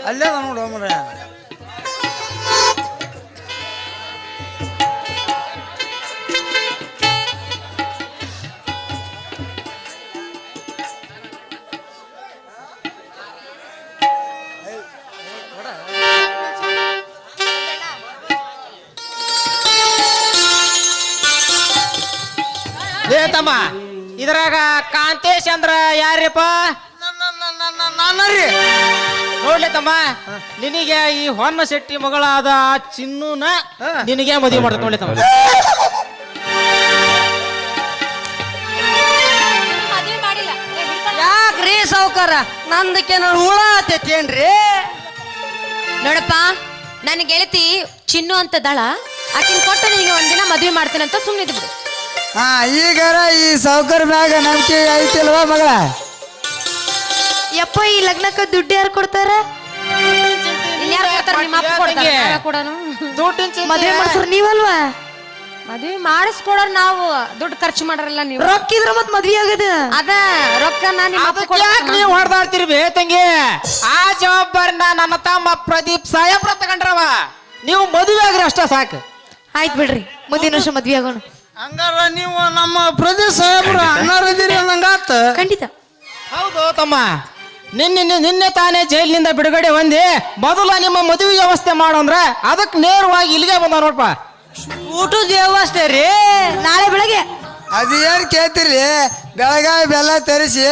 ಅಲ್ಲೇ ಅದ ನೋಡು ಮರ. ಏ ತಮ್ಮ ಇದ್ರಾಗ ಕಾಂತೇಶ್ ಅಂದ್ರ ಯಾರಪ್ಪ? ನಾನರಿ ನೋಡ್ಲಿ ತಮ್ಮ, ನಿನಗೆ ಈ ಹೊನ್ನ ಶೆಟ್ಟಿ ಮಗಳಾದ ಆ ಚಿನ್ನುನ ನಿನಗೆ ಮದುವೆ ಮಾಡ್ತಾರೆ ನೋಡ್ಲಿ ತಮ್ಮ. ಯಾಕ್ರಿ ಸಾವ್ಕಾರ ನಂದಕ್ಕೆ ನಾನು ಹುಳ ಆತೇತೇನ್ರಿ? ನೋಡಪ್ಪ ನನ್ನ ಗೆಳತಿ ಚಿನ್ನು ಅಂತ ದಳ ಆಕಿನ ಕೊಟ್ಟು ನಿನಗೆ ಒಂದಿನ ಮದುವೆ ಮಾಡ್ತೇನೆ ಅಂತ ಸುಮ್ಮನೆ ಬಿಡು. ಹಾ ಈಗಾರ ಈ ಸಾವ್ಕಾರ ಮ್ಯಾಗ ನಂಬಿಕೆ ಐತಿಲ್ವಾ ಮಗಳ? ಯಪ್ಪ ಈ ಲಗ್ನಕ್ಕೆ ದುಡ್ಡು ಯಾರು ಕೊಡ್ತಾರ? ಇನ್ಯಾರು ಕೊಡ್ತಾರೆ? ನಿಮ್ಮ ಅಪ್ಪ ಕೊಡ್ತಾರೆ. ನಾವೇ ಕೊಡೋನು. ಮದುವೆ ಮಾಡ್ಸೋರು ನೀವಲ್ವಾ? ಮದುವೆ ಮಾಡಿಸ್ಕೊಡೋರು ನಾವು, ದುಡ್ಡು ಖರ್ಚು ಮಾಡರಲ್ಲ ನೀವು. ರೊಕ್ಕ ಇದ್ರ ಮತ್ ಮದ್ವೆ ಆಗದ ಅದ ರೊಕ್ಕನ ನಿಮ್ಮ ಅಪ್ಪ ಅದಕ್ಕೆ ಯಾಕೆ ನೀವು ಹೊಡೆದಾಡ್ತೀರಿ ಬೇ ತಂಗಿ? ಆ ಜವಾಬ್ದಾರಿನ ನನ್ನ ತಮ್ಮ ಪ್ರದೀಪ್ ಸಾಹೇಬ್ರ ತಗೊಂಡ್ರವ. ನೀವು ಮದುವೆ ಆಗ್ರಿ ಅಷ್ಟ ಸಾಕು. ಆಯ್ತು ಬಿಡ್ರಿ, ಮುಂದಿನ ವರ್ಷ ಮದ್ವೆ ಆಗೋಣ. ಹಂಗಾರ ನೀವು ನಮ್ಮ ಪ್ರದೇಶ ಸಾಹೇಬ್ರ ಅಣ್ಣಾರಿದ್ದೀರಿ ಅನ್ನಂಗಾತ. ಖಂಡಿತ. ಹೌದು ತಮ್ಮ, ನಿನ್ನೆ ತಾನೇ ಜೈಲಿನಿಂದ ಬಿಡುಗಡೆ ಹೊಂದಿ ಮೊದಲ ನಿಮ್ಮ ಮದುವೆ ವ್ಯವಸ್ಥೆ ಮಾಡೋಂದ್ರ ಅದಕ್ಕೆ ನೇರವಾಗಿ ಇಲ್ಲಿಗೆ ಬಂದ ನೋಡ್ಪ. ಊಟದ ವ್ಯವಸ್ಥೆ ರೀ ನಾಳೆ ಬೆಳಗ್ಗೆ ಅದೇನು ಕೇಳ್ತೀರಿ? ಬೆಳಗಾವಿ ಬೆಲ್ಲ ತರಿಸಿ,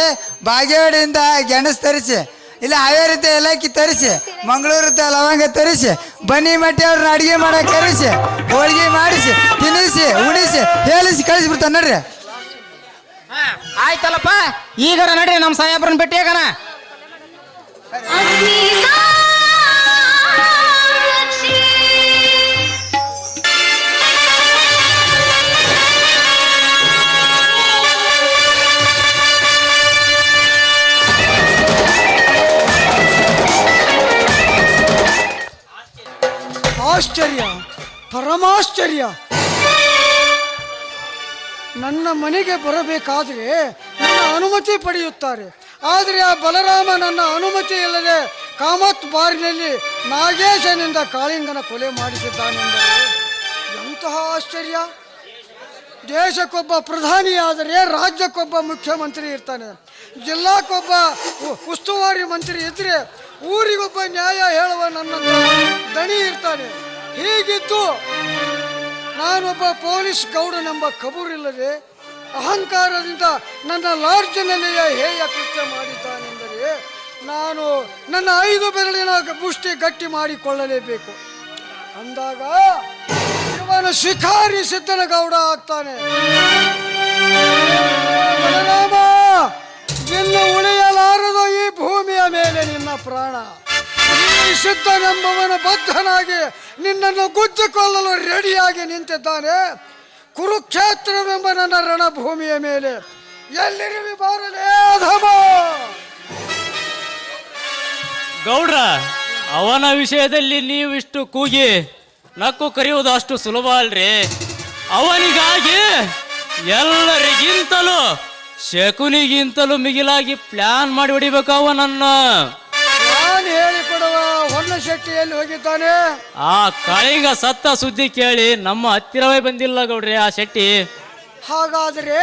ಬಾಗೇವಾಡಿಯಿಂದ ಗೆಣಸು ತರಿಸಿ, ಇಲ್ಲ ಹಾವೇರಿದ್ದ ಏಲಕ್ಕಿ ತರಿಸಿ, ಮಂಗಳೂರಿದ್ದ ಲವಂಗ ತರಿಸಿ, ಬನ್ನಿ ಮಟ್ಟಿ ಅವ್ರನ್ನ ಅಡಿಗೆ ಮಾಡಕ್ಕೆ ಕರೆಸಿ, ಹೋಳಿಗೆ ಮಾಡಿಸಿ, ತಿನ್ನಿಸಿ, ಉಣಿಸಿ, ಹೇಳಿಸಿ ಕಳಿಸ್ಬಿಡ್ತಾನೆ ನೋಡ್ರಿ. ಆಯ್ತಲ್ಲಪ್ಪ, ಈಗಾರ ನಡ್ರಿ ನಮ್ಮ ಸಾಹೇಬ್ರನ್ನ ಭೇಟಿಯಾಗಣ. ಆಶ್ಚರ್ಯ, ಪರಮಾಶ್ಚರ್ಯ. ನನ್ನ ಮನೆಗೆ ಬರಬೇಕಾದ್ರೆ ನನ್ನ ಅನುಮತಿ ಪಡೆಯುತ್ತಾರೆ. ಆದರೆ ಆ ಬಲರಾಮ ನನ್ನ ಅನುಮತಿ ಇಲ್ಲದೆ ಕಾಮತ್ ಬಾರಿನಲ್ಲಿ ನಾಗೇಶನಿಂದ ಕಾಳಿಂಗನ ಕೊಲೆ ಮಾಡಿಸಿದ್ದಾನೆಂದರೆ ಎಂತಹ ಆಶ್ಚರ್ಯ. ದೇಶಕ್ಕೊಬ್ಬ ಪ್ರಧಾನಿಯಾದರೆ ರಾಜ್ಯಕ್ಕೊಬ್ಬ ಮುಖ್ಯಮಂತ್ರಿ ಇರ್ತಾನೆ, ಜಿಲ್ಲಾಕ್ಕೊಬ್ಬ ಉಸ್ತುವಾರಿ ಮಂತ್ರಿ ಇದ್ರೆ ಊರಿಗೊಬ್ಬ ನ್ಯಾಯ ಹೇಳುವ ನನ್ನಂತ ದಣಿ ಇರ್ತಾನೆ. ಹೀಗಿದ್ದು ನಾನೊಬ್ಬ ಪೊಲೀಸ್ ಗೌಡನೆಂಬ ಕಬೂರಿಲ್ಲದೆ ಅಹಂಕಾರದಿಂದ ನನ್ನ ಲಾಡ್ಜ್ನಲ್ಲಿಯೇ ಹೇಯ ಕೃತ್ಯ ಮಾಡಿದ್ದಾನೆಂದರೆ ನಾನು ನನ್ನ 5 ಬೆರಳಿನ ಮುಷ್ಟಿ ಗಟ್ಟಿ ಮಾಡಿಕೊಳ್ಳಲೇಬೇಕು. ಅಂದಾಗ ಇವನು ಶಿಖಾರಿ ಸಿದ್ದನಗೌಡ ಆಗ್ತಾನೆ. ಬಲರಾಮ, ನಿನ್ನ ಉಳಿಯಲಾರದು ಈ ಭೂಮಿಯ ಮೇಲೆ ನಿನ್ನ ಪ್ರಾಣ. ಈ ಸಿದ್ದನೆಂಬವನ ಬದ್ಧನಾಗಿ ನಿನ್ನನ್ನು ಗುದ್ದಿಕೊಳ್ಳಲು ರೆಡಿಯಾಗಿ ನಿಂತಿದ್ದಾನೆ. ಕುರುಕ್ಷೇತ್ರವೆಂಬ ನನ್ನ ರಣಭೂಮಿಯ ಮೇಲೆ ಎಲ್ಲಿರುವಿ ಬಾರಲೇ ಅಧಮ. ಗೌಡ್ರ, ಅವನ ವಿಷಯದಲ್ಲಿ ನೀವಿಷ್ಟು ಕೂಗಿ ನಕ್ಕು ಕರೆಯುವುದು ಅಷ್ಟು ಸುಲಭ ಅಲ್ರಿ. ಅವನಿಗಾಗಿ ಎಲ್ಲರಿಗಿಂತಲೂ ಶಕುನಿಗಿಂತಲೂ ಮಿಗಿಲಾಗಿ ಪ್ಲಾನ್ ಮಾಡಿ ಹೊಡಿಬೇಕು ಅವನನ್ನ. ನಾನು ಹೇಳಿಕೊಡುವ ಹೊನ್ನ ಶೆಟ್ಟಿಯಲ್ಲಿ ಹೋಗಿದ್ದಾನೆ. ಆ ಕಳಿಂಗ ಸತ್ತ ಸುದ್ದಿ ಕೇಳಿ ನಮ್ಮ ಹತ್ತಿರವೇ ಬಂದಿಲ್ಲ ಗೌಡ್ರಿ ಆ ಶೆಟ್ಟಿ. ಹಾಗಾದರೆ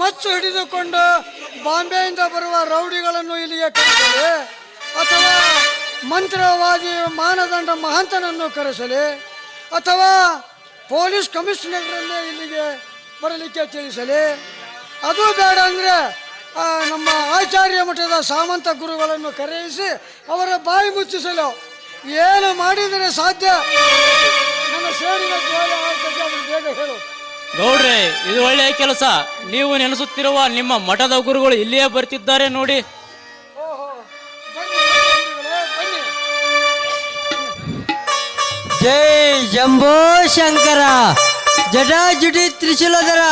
ಮಚ್ಚು ಹಿಡಿದುಕೊಂಡು ಬಾಂಬೆಯಿಂದ ಬರುವ ರೌಡಿಗಳನ್ನು ಇಲ್ಲಿಗೆ ಕರೆಸಲಿ, ಅಥವಾ ಮಂತ್ರವಾದಿ ಮಾನದಂಡ ಮಹಂತನನ್ನು ಕರೆಸಲಿ, ಅಥವಾ ಪೊಲೀಸ್ ಕಮಿಷನರ್ರನ್ನೇ ಇಲ್ಲಿಗೆ ಬರಲಿಕ್ಕೆ ತಿಳಿಸಲಿ. ಅದು ಬೇಡ ಅಂದರೆ ನಮ್ಮ ಆಚಾರ್ಯ ಮಠದ ಸಾಮಂತ ಗುರುಗಳನ್ನು ಕರೆಯಿಸಿ ಅವರ ಬಾಯಿ ಮುಚ್ಚಿಸಲು ಏನು ಮಾಡಿದರೆ ಸಾಧ್ಯ? ನನ್ನ ಸೇರಿನ ಜೋಲ ಆಗ್ತದೆ, ಅದನ್ನು ಬೇಗ ಹೇಳು. ಗೌಡ್ರೆ, ಇದು ಒಳ್ಳೆಯ ಕೆಲಸ. ನೀವು ನೆನೆಸುತ್ತಿರುವ ನಿಮ್ಮ ಮಠದ ಗುರುಗಳು ಇಲ್ಲಿಯೇ ಬರ್ತಿದ್ದಾರೆ ನೋಡಿ. ಓಹೋ, ಬನ್ನಿ ಗುರುಗಳೇ, ಬನ್ನಿ. ಜೈ ಶಂಭೋ ಶಂಕರ, ಜಟಾಜುಟಿ ತ್ರಿಶೂಲಧರ,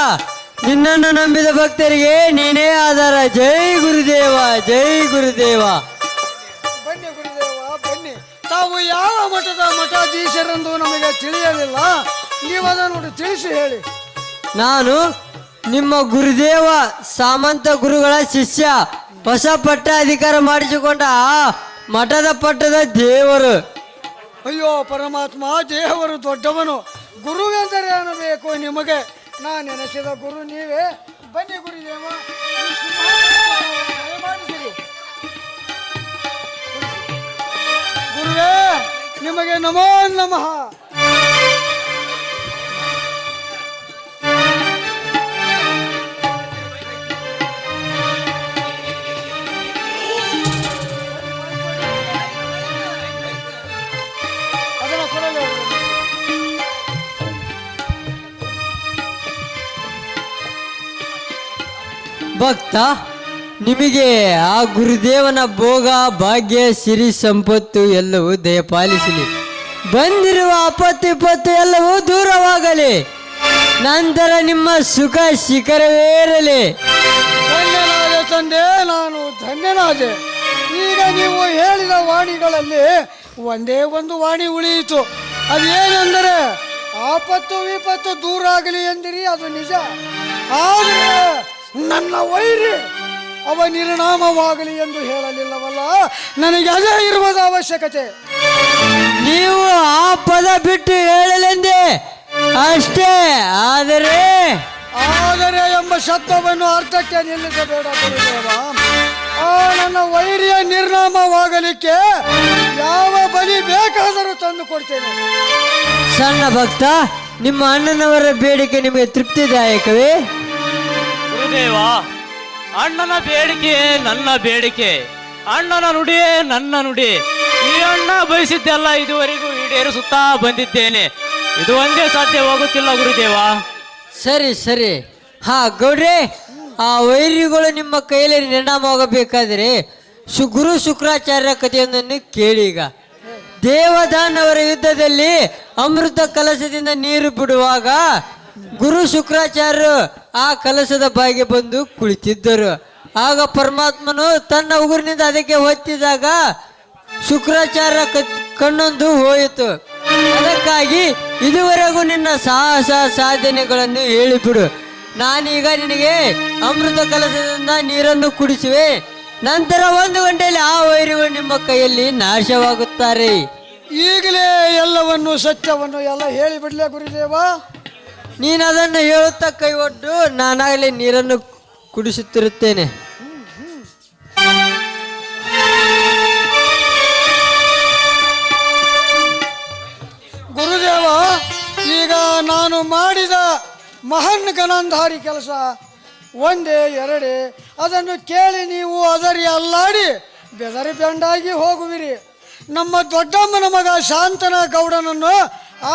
ನಿನ್ನನ್ನು ನಂಬಿದ ಭಕ್ತರಿಗೆ ನೀನೇ ಆಧಾರ. ಜೈ ಗುರುದೇವ, ಜೈ ಗುರುದೇವ. ಬನ್ನಿ ಗುರುದೇವ, ಬನ್ನಿ. ತಾವು ಯಾವ ಮಠದ ಮಠಾಧೀಶರೆಂದು ನಮಗೆ ತಿಳಿಯಲಿಲ್ಲ, ನೀವು ಅದನ್ನು ತಿಳಿಸಿ ಹೇಳಿ. ನಾನು ನಿಮ್ಮ ಗುರುದೇವ ಸಾಮಂತ ಗುರುಗಳ ಶಿಷ್ಯ, ಹೊಸ ಪಟ್ಟ ಅಧಿಕಾರ ಮಾಡಿಸಿಕೊಂಡ ಮಠದ ಪಟ್ಟದ ದೇವರು. ಅಯ್ಯೋ ಪರಮಾತ್ಮ, ದೇವರು ದೊಡ್ಡವನು. ಗುರುವೆಂದರೆ ಅನ್ನಬೇಕು ನಿಮಗೆ. ನಾನು ನೆನೆಸಿದ ಗುರು ನೀವೇ. ಬನ್ನಿ ಗುರುದೇವ, ದಯಮಾಡಿಸಿರಿ. ಗುರುವೇ, ನಿಮಗೆ ನಮೋ ನಮಃ. ಅದನ್ನು ಕೊಡಲು ಭಕ್ತ, ನಿಮಗೆ ಆ ಗುರುದೇವನ ಭೋಗ ಭಾಗ್ಯ ಸಿರಿ ಸಂಪತ್ತು ಎಲ್ಲವೂ ದಯಪಾಲಿಸಲಿ. ಬಂದಿರುವ ಆಪತ್ತು ವಿಪತ್ತು ಎಲ್ಲವೂ ದೂರವಾಗಲಿ. ನಂತರ ನಿಮ್ಮ ಸುಖ ಶಿಖರವೇರಲಿ. ಧನ್ಯನಾದೆ ತಂದೆ, ನಾನು ಧನ್ಯನಾದೆ. ಈಗ ನೀವು ಹೇಳಿದ ವಾಣಿಗಳಲ್ಲಿ ಒಂದೇ ಒಂದು ವಾಣಿ ಉಳಿಯಿತು. ಅದೇನೆಂದರೆ ಆಪತ್ತು ವಿಪತ್ತು ದೂರ ಆಗಲಿ ಎಂದಿರಿ, ಅದು ನಿಜ. ಆದರೆ ನನ್ನ ವೈರಿ ಅವ ನಿರ್ನಾಮವಾಗಲಿ ಎಂದು ಹೇಳಲಿಲ್ಲವಲ್ಲ. ನನಗೆ ಅದೇ ಇರುವುದು ಅವಶ್ಯಕತೆ. ನೀವು ಆ ಪದ ಬಿಟ್ಟು ಹೇಳಲೆಂದೇ ಅಷ್ಟೇ. ಆದರೆ ಎಂಬ ಶಬ್ದವನ್ನು ಅರ್ಥಕ್ಕೆ ನಿಲ್ಲಿಸಬೇಡ ಗುರುದೇವ. ಆ ನನ್ನ ವೈರಿಯ ನಿರ್ನಾಮವಾಗಲಿಕ್ಕೆ ಯಾವ ಬಲಿ ಬೇಕಾದರೂ ತಂದು ಕೊಡ್ತೇನೆ. ಸಣ್ಣ ಭಕ್ತ, ನಿಮ್ಮ ಅಣ್ಣನವರ ಬೇಡಿಕೆ ನಿಮಗೆ ತೃಪ್ತಿದಾಯಕವೇ? ಗುರುದೇವ, ಅಣ್ಣನ ಬೇಡಿಕೆ ನನ್ನ ಬೇಡಿಕೆ, ಅಣ್ಣನ ನುಡಿಯೇ ನನ್ನ ನುಡಿ. ಈ ಅಣ್ಣ ಬಯಸಿದ್ದೆಲ್ಲ ಇದುವರೆಗೂ ಈಡೇರಿಸುತ್ತಾ ಬಂದಿದ್ದೇನೆ. ಇದು ಒಂದೇ ಸಾಧ್ಯವಾಗುತ್ತಿಲ್ಲ ಗುರುದೇವ. ಸರಿ ಸರಿ. ಹಾ ಗೌಡ್ರೆ, ಆ ವೈರಿಗಳು ನಿಮ್ಮ ಕೈಯಲ್ಲಿ ನಿರ್ನಾಮವಾಗಬೇಕಾದರೆ ಗುರು ಶುಕ್ರಾಚಾರ್ಯ ಕಥೆಯೊಂದನ್ನು ಕೇಳಿ. ಈಗ ದೇವದಾನವರ ಯುದ್ಧದಲ್ಲಿ ಅಮೃತ ಕಲಶದಿಂದ ನೀರು ಬಿಡುವಾಗ ಗುರು ಶುಕ್ರಾಚಾರ್ಯರು ಆ ಕಲಶದ ಬಾಯಿಗೆ ಬಂದು ಕುಳಿತಿದ್ದರು. ಆಗ ಪರಮಾತ್ಮನು ತನ್ನ ಉಗುರಿನಿಂದ ಅದಕ್ಕೆ ಒತ್ತಿದಾಗ ಶುಕ್ರಾಚಾರ್ಯ ಕಣ್ಣೊಂದು ಹೋಯಿತು. ಅದಕ್ಕಾಗಿ ಇದುವರೆಗೂ ನಿನ್ನ ಸಾಹಸ ಸಾಧನೆಗಳನ್ನು ಹೇಳಿಬಿಡು. ನಾನೀಗ ನಿನಗೆ ಅಮೃತ ಕಲಶದಿಂದ ನೀರನ್ನು ಕುಡಿಸುವೆ. ನಂತರ 1 ಗಂಟೆಯಲ್ಲಿ ಆ ವೈರಿಗಳು ನಿಮ್ಮ ಕೈಯಲ್ಲಿ ನಾಶವಾಗುತ್ತಾರೆ. ಈಗಲೇ ಎಲ್ಲವನ್ನು ಸತ್ಯವನ್ನು ಎಲ್ಲ ಹೇಳಿಬಿಡ್ಲೇ ಗುರುದೇವ? ನೀನು ಅದನ್ನು ಹೇಳುತ್ತಾ ಕೈ ಒಡ್ಡು, ನಾನಾಗಲೇ ನೀರನ್ನು ಕುಡಿಸುತ್ತಿರುತ್ತೇನೆ. ಗುರುದೇವ, ಈಗ ನಾನು ಮಾಡಿದ ಮಹಾನ್ ಗಣಂಧಾರಿ ಕೆಲಸ ಒಂದೇ ಎರಡೇ. ಅದನ್ನು ಕೇಳಿ ನೀವು ಅದರಿ ಅಲ್ಲಾಡಿ ಬೆದರಿ ಬೆಂಡಾಗಿ ಹೋಗುವಿರಿ. ನಮ್ಮ ದೊಡ್ಡಮ್ಮನ ಮಗ ಶಾಂತನ ಗೌಡನನ್ನು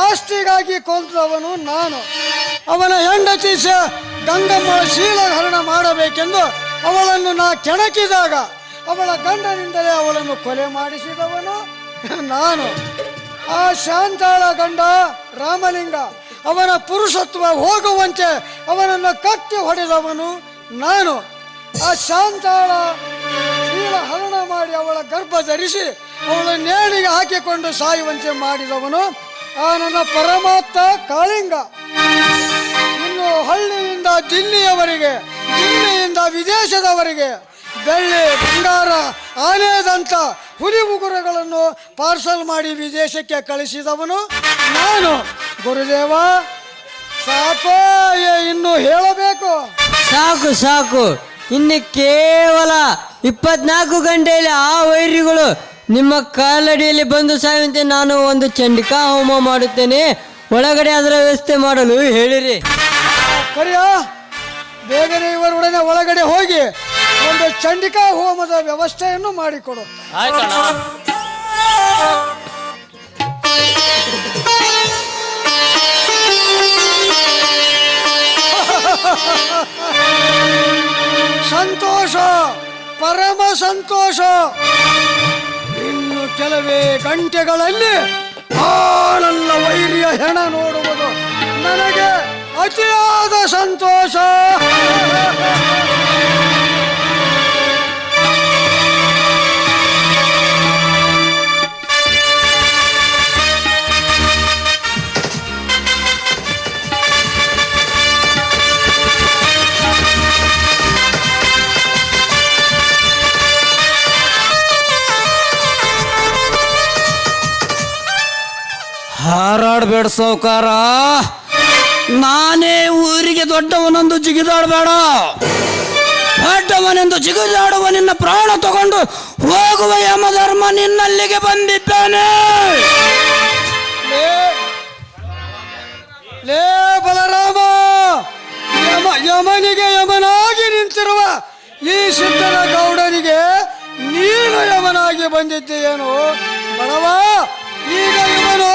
ಆಸ್ತಿಗಾಗಿ ಕೊಂದವನು ನಾನು. ಅವನ ಹೆಂಡತಿ ಗಂಗಮ್ಮಳ ಶೀಲಹರಣ ಮಾಡಬೇಕೆಂದು ಅವಳನ್ನು ನಾ ಕೆಣಕಿದಾಗ ಅವಳ ಗಂಡನಿಂದಲೇ ಅವಳನ್ನು ಕೊಲೆ ಮಾಡಿಸಿದವನು ನಾನು. ಆ ಶಾಂತಾಳ ಗಂಡ ರಾಮಲಿಂಗ ಅವನ ಪುರುಷತ್ವ ಹೋಗುವಂತೆ ಅವನನ್ನು ಕಟ್ಟಿ ಹೊಡೆದವನು ನಾನು. ಆ ಶಾಂತಾಳ ಶೀಲ ಹರಣ ಮಾಡಿ ಅವಳ ಗರ್ಭ ಧರಿಸಿ ಅವಳ ನೇಣಿಗೆ ಹಾಕಿಕೊಂಡು ಸಾಯುವಂತೆ ಮಾಡಿದವನು ಆ ನನ್ನ ಪರಮಾತ್ಮ ಕಾಳಿಂಗ. ಇನ್ನು ಹಳ್ಳಿಯಿಂದ ದಿಲ್ಲಿಯವರೆಗೆ, ದಿಲ್ಲಿಯಿಂದ ವಿದೇಶದವರೆಗೆ ಬೆಳ್ಳಿ, ಬಂಗಾರ, ಆನೆದಂತ ಹುಲಿ ಉಗುರಗಳನ್ನು ಪಾರ್ಸಲ್ ಮಾಡಿ ವಿದೇಶಕ್ಕೆ ಕಳಿಸಿದವನು ನಾನು. ಗುರುದೇವ ಸಾಕು, ಇನ್ನು ಹೇಳಬೇಕು? ಸಾಕು ಸಾಕು, ಇನ್ನು ಕೇವಲ 24 ಗಂಟೆಯಲ್ಲಿ ಆ ವೈರಿಗಳು ನಿಮ್ಮ ಕಾಲಡಿಯಲ್ಲಿ ಬಂದು ಸಾಯುವಂತೆ ನಾನು ಒಂದು ಚಂಡಿಕಾ ಹೋಮ ಮಾಡುತ್ತೇನೆ. ಒಳಗಡೆ ಅದರ ವ್ಯವಸ್ಥೆ ಮಾಡಲು ಹೇಳಿರಿ. ಕರಿಯ, ಬೇಗನೆ ಇವರೊಡನೆ ಒಳಗಡೆ ಹೋಗಿ ಒಂದು ಚಂಡಿಕಾ ಹೋಮದ ವ್ಯವಸ್ಥೆಯನ್ನು ಮಾಡಿಕೊಡು. ಸಂತೋಷ, ಪರಮ ಸಂತೋಷ. ಇನ್ನು ಕೆಲವೇ ಗಂಟೆಗಳಲ್ಲಿ ಆ ನನ್ನ ವೈರಿಯ ಹೆಣ ನೋಡುವುದು ನನಗೆ ಅತಿಯಾದ ಸಂತೋಷ. ಹಾರಾಡ್ಬೇಡ ಸಾವುಕಾರ, ನಾನೇ ಊರಿಗೆ ದೊಡ್ಡವನೊಂದು ಜಿಗಿದಾಡಬೇಡ. ದೊಡ್ಡವನೆಂದು ಜಿಗಿದಾಡುವ ನಿನ್ನ ಪ್ರಾಣ ತಗೊಂಡು ಹೋಗುವ ಯಮಧರ್ಮ ನಿನ್ನಲ್ಲಿಗೆ ಬಂದಿದ್ದಾನೆ. ಲೇ ಬಲರಾಮ, ಯಮನಿಗೆ ಯಮನಾಗಿ ನಿಂತಿರುವ ಈ ಸಿದ್ಧನ ಗೌಡನಿಗೆ ನೀನು ಯಮನಾಗಿ ಬಂದಿದ್ದೀಯೇನು ಬಡವ? ಈಗ ಇವನು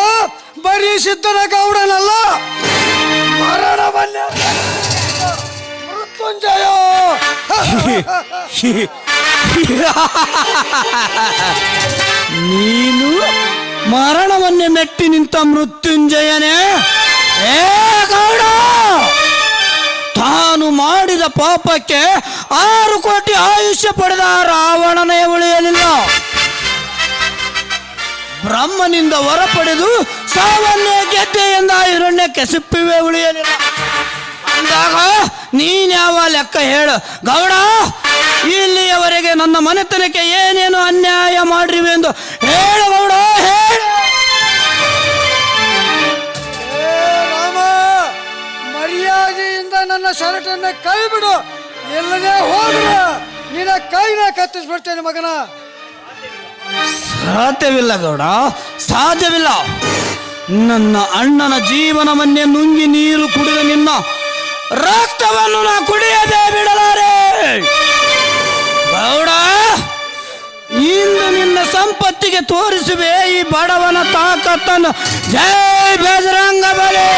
ಬರೀ ಸಿದ್ಧನ ಗೌಡನಲ್ಲ, ಮರಣವನ್ನೇ ಮೃತ್ಯುಂಜಯ. ನೀನು ಮರಣವನ್ನೇ ಮೆಟ್ಟಿ ನಿಂತ ಮೃತ್ಯುಂಜಯನೇ? ಏ ಗೌಡ, ತಾನು ಮಾಡಿದ ಪಾಪಕ್ಕೆ 6 ಕೋಟಿ ಆಯುಷ್ಯ ಪಡೆದ ರಾವಣನೇ ಉಳಿಯಲಿಲ್ಲ. ಬ್ರಹ್ಮನಿಂದ ವರ ಪಡೆದು ಸಾವನ್ನೇ ಗೆದ್ದೆ ಎಂದ ಹಿರಣ್ಯಕ್ಕೆ ಸಿಪ್ಪಿವೆ ಉಳಿಯಲಿಲ್ಲ. ಅಂದಾಗ ನೀನ್ಯಾವ ಲೆಕ್ಕ ಹೇಳು ಗೌಡ? ಇಲ್ಲಿಯವರೆಗೆ ನನ್ನ ಮನೆತನಕ್ಕೆ ಏನೇನು ಅನ್ಯಾಯ ಮಾಡ್ರಿವೆ ಎಂದು ಹೇಳು ಗೌಡ, ಹೇಳು. ರಾಮ, ಮರ್ಯಾದೆಯಿಂದ ನನ್ನ ಶರಟನ್ನ ಕೈ ಬಿಡು, ಇಲ್ಲದೆ ಹೋದ್ರೆ ನಿನ್ನ ಕೈನ ಕತ್ತಿಸ್ಬಿಡ್ತೇನೆ ಮಗನ. ಸಾಧ್ಯವಿಲ್ಲ ಗೌಡ, ಸಾಧ್ಯವಿಲ್ಲ. ನನ್ನ ಅಣ್ಣನ ಜೀವನವನ್ನೇ ನುಂಗಿ ನೀರು ಕುಡಿದ ನಿನ್ನ ರಕ್ತವನ್ನು ನಾ ಕುಡಿಯದೆ ಬಿಡಲಾರೆ ಗೌಡ. ಇಂದು ನಿನ್ನ ಸಂಪತ್ತಿಗೆ ತೋರಿಸುವೆ ಈ ಬಡವನ ತಾಕತ್ತನ್ನು. ಜೈ ಬಜರಂಗ ಬಲಿ.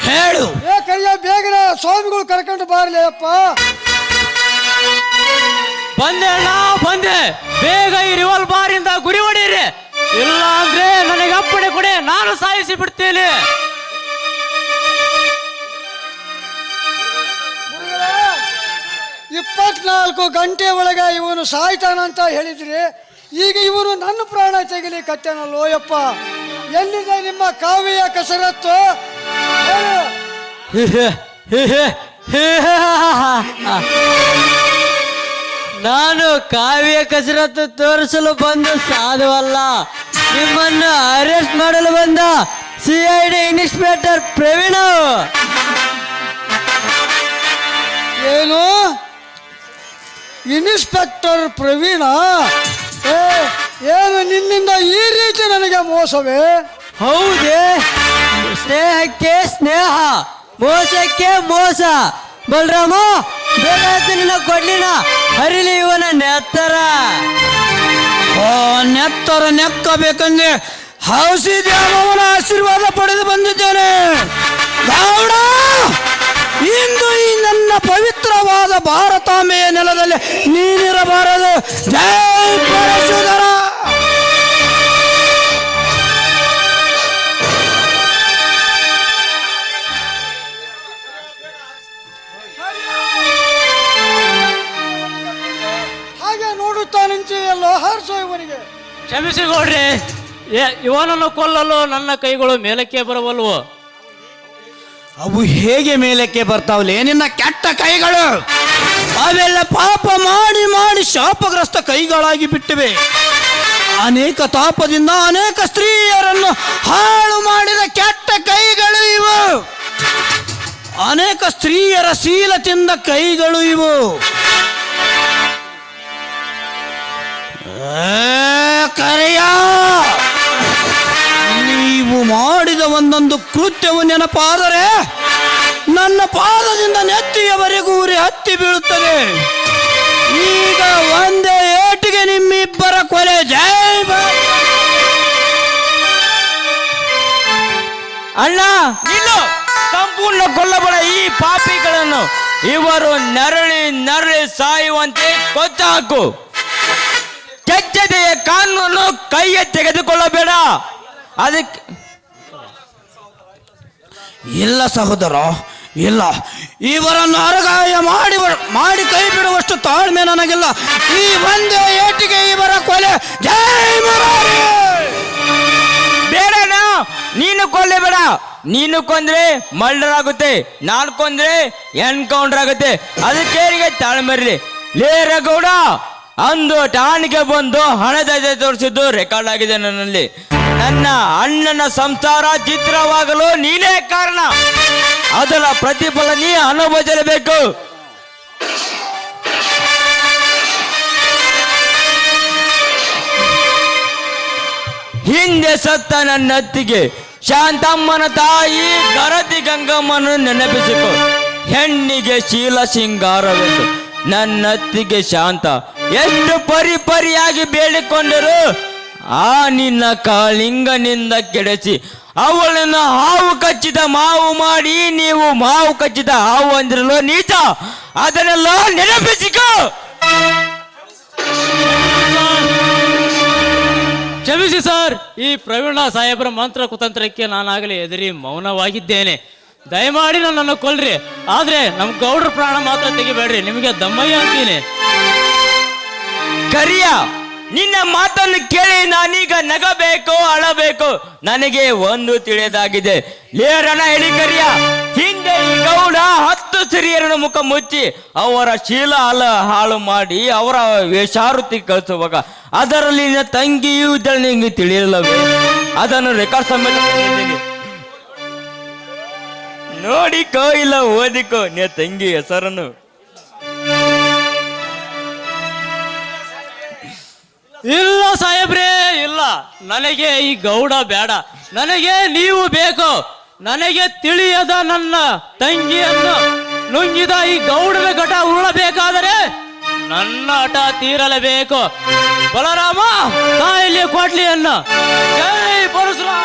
ಹೇಳು. ಕೈಯ ಬೇಗನೆ ಸ್ವಾಮಿಗಳು ಕರ್ಕೊಂಡು ಬಾರ್ಲಿ ಅಪ್ಪ. ಬಂದೆ ಅಣ್ಣ, ಬಂದೆ. ಬೇಗ ಈ ರಿವಾಲ್ವರ್ ಇಂದ ಗುರಿ ಹೊಡೀರಿ, ಇಲ್ಲ ಅಂದ್ರೆ ನನಗೆ ಅಪ್ಪಣೆ ಕೊಡಿ, ನಾನು ಸಾಯಿಸಿ ಬಿಡ್ತೇನೆ. 24 ಗಂಟೆ ಒಳಗೆ ಇವನು ಸಾಯ್ತಾನಂತ ಹೇಳಿದ್ರಿ, ಈಗ ಇವನು ನನ್ನ ಪ್ರಾಣ ತೆಗಿಲಿಕತ್ತೇನಲ್ಲೋ ಯಪ್ಪ. ಎಲ್ಲಿದೆ ನಿಮ್ಮ ಕಾವ್ಯ ಕಸರತ್ತು? ನಾನು ಕಾವ್ಯ ಕಸರತ್ತು ತೋರಿಸಲು ಬಂದು ಸಾಧುವಲ್ಲ, ನಿಮ್ಮನ್ನು ಅರೆಸ್ಟ್ ಮಾಡಲು ಬಂದ CID ಇನ್ಸ್ಪೆಕ್ಟರ್ ಪ್ರವೀಣ್. ಏನು ಇನ್ಸ್ಪೆಕ್ಟರ್ ಪ್ರವೀಣ? ಏನು ನಿನ್ನಿಂದ ಈ ರೀತಿ ನನಗೆ ಮೋಸವೇ? ಹೌದೇ, ಸ್ನೇಹಕ್ಕೆ ಸ್ನೇಹ, ಮೋಸಕ್ಕೆ ಮೋಸ. ಬಲರಾಮ, ಬೇಗ ನಿನ್ನ ಕೊಡ್ಲಿನ ಹರಿಲಿ ಇವನ ನೆತ್ತರ. ನೆತ್ತರ ನೆಕ್ಕಬೇಕಂದ್ರೆ ಹೌಸಿದ್ಯಾಮವನ ಆಶೀರ್ವಾದ ಪಡೆದು ಬಂದಿದ್ದೇನೆ ಗೌಡ. ಇಂದು ಈ ನನ್ನ ಪವಿತ್ರ ಪವಿತ್ರವಾದ ಭಾರತಾಂಬೆಯ ನೆಲದಲ್ಲಿ ನೀನಿರಬಾರದು. ಜೈ ಪರಶುಧರ. ಹಾಗೆ ನೋಡುತ್ತಾ ನಿಂತಿಯಲ್ಲೋ, ಹಾರಿಸೋ ಇವನಿಗೆ. ಕ್ಷಮಿಸಿ ಗೌಡ್ರಿ, ಇವನನ್ನು ಕೊಲ್ಲಲು ನನ್ನ ಕೈಗಳು ಮೇಲಕ್ಕೆ ಬರವಲ್ವು. ಅವು ಹೇಗೆ ಮೇಲಕ್ಕೆ ಬರ್ತಾವಲೇ ನಿನ್ನ ಕೆಟ್ಟ ಕೈಗಳು? ಅವೆಲ್ಲ ಪಾಪ ಮಾಡಿ ಮಾಡಿ ಶಾಪಗ್ರಸ್ತ ಕೈಗಳಾಗಿ ಬಿಟ್ಟಿವೆ. ಅನೇಕ ತಾಪದಿಂದ ಅನೇಕ ಸ್ತ್ರೀಯರನ್ನು ಹಾಳು ಮಾಡಿದ ಕೆಟ್ಟ ಕೈಗಳು ಇವು. ಅನೇಕ ಸ್ತ್ರೀಯರ ಶೀಲ ತಿಂದ ಕೈಗಳು ಇವು. ಕರೆಯ, ನೀವು ಮಾಡಿದ ಒಂದೊಂದು ಕೃತ್ಯವು ನೆನಪಾದರೆ ನನ್ನ ಪಾದದಿಂದ ನೆತ್ತಿಯವರೆಗೂ ಉರಿ ಹತ್ತಿ ಬೀಳುತ್ತದೆ. ಈಗ ಒಂದೇ ಏಟಿಗೆ ನಿಮ್ಮಿಬ್ಬರ ಕೊಲೆ. ಜೈ ಅಣ್ಣ ನಿಲ್ಲು, ಸಂಪೂರ್ಣ ಕೊಲ್ಲಬೇಡ ಈ ಪಾಪಿಗಳನ್ನು. ಇವರು ನರಳಿ ಸಾಯುವಂತೆ ಕೊಚ್ಚ ಹಾಕು. ಕೆಚ್ಚದೆಯ ಕಾನೂನು ಕೈಗೆ ತೆಗೆದುಕೊಳ್ಳಬೇಡ. ಅದಕ್ಕೆ ಇಲ್ಲ ಸಹೋದರ, ಇಲ್ಲ. ಇವರನ್ನು ಅರಗಾಯ ಮಾಡಿ ಕೈ ಬಿಡುವಷ್ಟು ತಾಳ್ಮೆ ನನಗಿಲ್ಲ. ಈ ಒಂದೇ ಏಟಿಗೆ ಇವರ ಕೊಲೆ. ಜೈ ಮುರಾರಿ. ಬೇಡಣ್ಣ, ನೀನು ಕೊಲ್ಲೇಬೇಡ. ನೀನು ಕೊಂದ್ರೆ ಮರ್ಡರ್ ಆಗುತ್ತೆ, ನಾನು ಕೊಂದ್ರೆ ಎನ್ಕೌಂಟರ್ ಆಗುತ್ತೆ. ಅದಕ್ಕೆ ತಾಳ್ಮೆರ್ಲಿ. ಲೇ ರಗೌಡ, ಅಂದು ಠಾಣೆಗೆ ಬಂದು ಹಣದ ತೋರಿಸಿದ್ದು ರೆಕಾರ್ಡ್ ಆಗಿದೆ ನನ್ನಲ್ಲಿ. ನನ್ನ ಅಣ್ಣನ ಸಂಸಾರ ಚಿತ್ರವಾಗಲು ನೀನೇ ಕಾರಣ. ಅದರ ಪ್ರತಿಫಲ ನೀ ಅನುಭವಿಸಲೇಬೇಕು. ಹಿಂದೆ ಸತ್ತ ನನ್ನ ಅತ್ತಿಗೆ ಶಾಂತಮ್ಮನ ತಾಯಿ ಗರತಿ ಗಂಗಮ್ಮನ ನೆನಪಿಸಿಕೊ. ಹೆಣ್ಣಿಗೆ ಶೀಲ ಸಿಂಗಾರವೆಂದು ನನ್ನ ಅತ್ತಿಗೆ ಶಾಂತ ಎಷ್ಟು ಪರಿಯಾಗಿ ಬೇಡಿಕೊಂಡರು ಆ ನಿನ್ನ ಕಾಳಿಂಗನಿಂದ ಕೆಡಿಸಿ ಅವಳನ್ನು ಹಾವು ಕಚ್ಚಿದ ಮಾವು ಮಾಡಿ ನೀವು ಮಾವು ಕಚ್ಚಿದ ಹಾವು ಅಂದಿರಲು ನೀಚ. ಅದನ್ನೆಲ್ಲ ನೆನಪಿಸಿಕೊ. ಕ್ಷಮಿಸಿ ಸರ್, ಈ ಪ್ರವೀಣ ಸಾಹೇಬರ ಮಂತ್ರ ಕುತಂತ್ರಕ್ಕೆ ನಾನಾಗಲೇ ಎದುರಿ ಮೌನವಾಗಿದ್ದೇನೆ. ದಯಮಾಡಿ ನನ್ನನ್ನು ಕೊಲ್ರಿ, ಆದ್ರೆ ನಮ್ ಗೌಡ್ರ ಪ್ರಾಣ ಮಾತ್ರ ತೆಗಿಬೇಡ್ರಿ. ನಿಮಗೆ ದಮ್ಮಯ್ಯ ಅಂತೀನಿ. ಕರಿಯ, ನಿನ್ನ ಮಾತನ್ನು ಕೇಳಿ ನಾನೀಗ ನಗಬೇಕು ಅಳಬೇಕು. ನನಗೆ ಒಂದು ತಿಳಿದಾಗಿದೆ. ಲೇರನ ಹೇಳಿ ಕರಿಯ, ಹಿಂದೆ ಈ ಗೌಡ 10 ಸ್ತ್ರೀಯರನ್ನು ಮುಖ ಮುಚ್ಚಿ ಅವರ ಶೀಲ ಹಾಳು ಮಾಡಿ ಅವರ ವೇಷಾವೃತ್ತಿ ಕಳಿಸುವಾಗ ಅದರಲ್ಲಿ ನಿನ್ನ ತಂಗಿಯೂ ಇದ್ದಳು. ನಿಂಗೆ ತಿಳಿಯಲ್ಲವೇ? ಅದನ್ನು ರೆಕಾರ್ಡ್ ಸಮೇತ ನೋಡಿಕೋ, ಇಲ್ಲ ಓದಿಕೋ ನಿನ್ನ ತಂಗಿ ಹೆಸರನ್ನು. ಇಲ್ಲ ಸಾಹೇಬ್ರೇ, ಇಲ್ಲ. ನನಗೆ ಈ ಗೌಡ ಬೇಡ, ನನಗೆ ನೀವು ಬೇಕು. ನನಗೆ ತಿಳಿಯದ ನನ್ನ ತಂಗಿಯನ್ನು ನುಂಗಿದ ಈ ಗೌಡನ ಘಟ ಉರುಳಬೇಕಾದರೆ ನನ್ನ ಹಠ ತೀರಲೇಬೇಕು. ಬಲರಾಮ, ತಾಯಿಲಿ ಕೊಡ್ಲಿಯನ್ನು. ಜೈ ಪರಶುರಾಮ.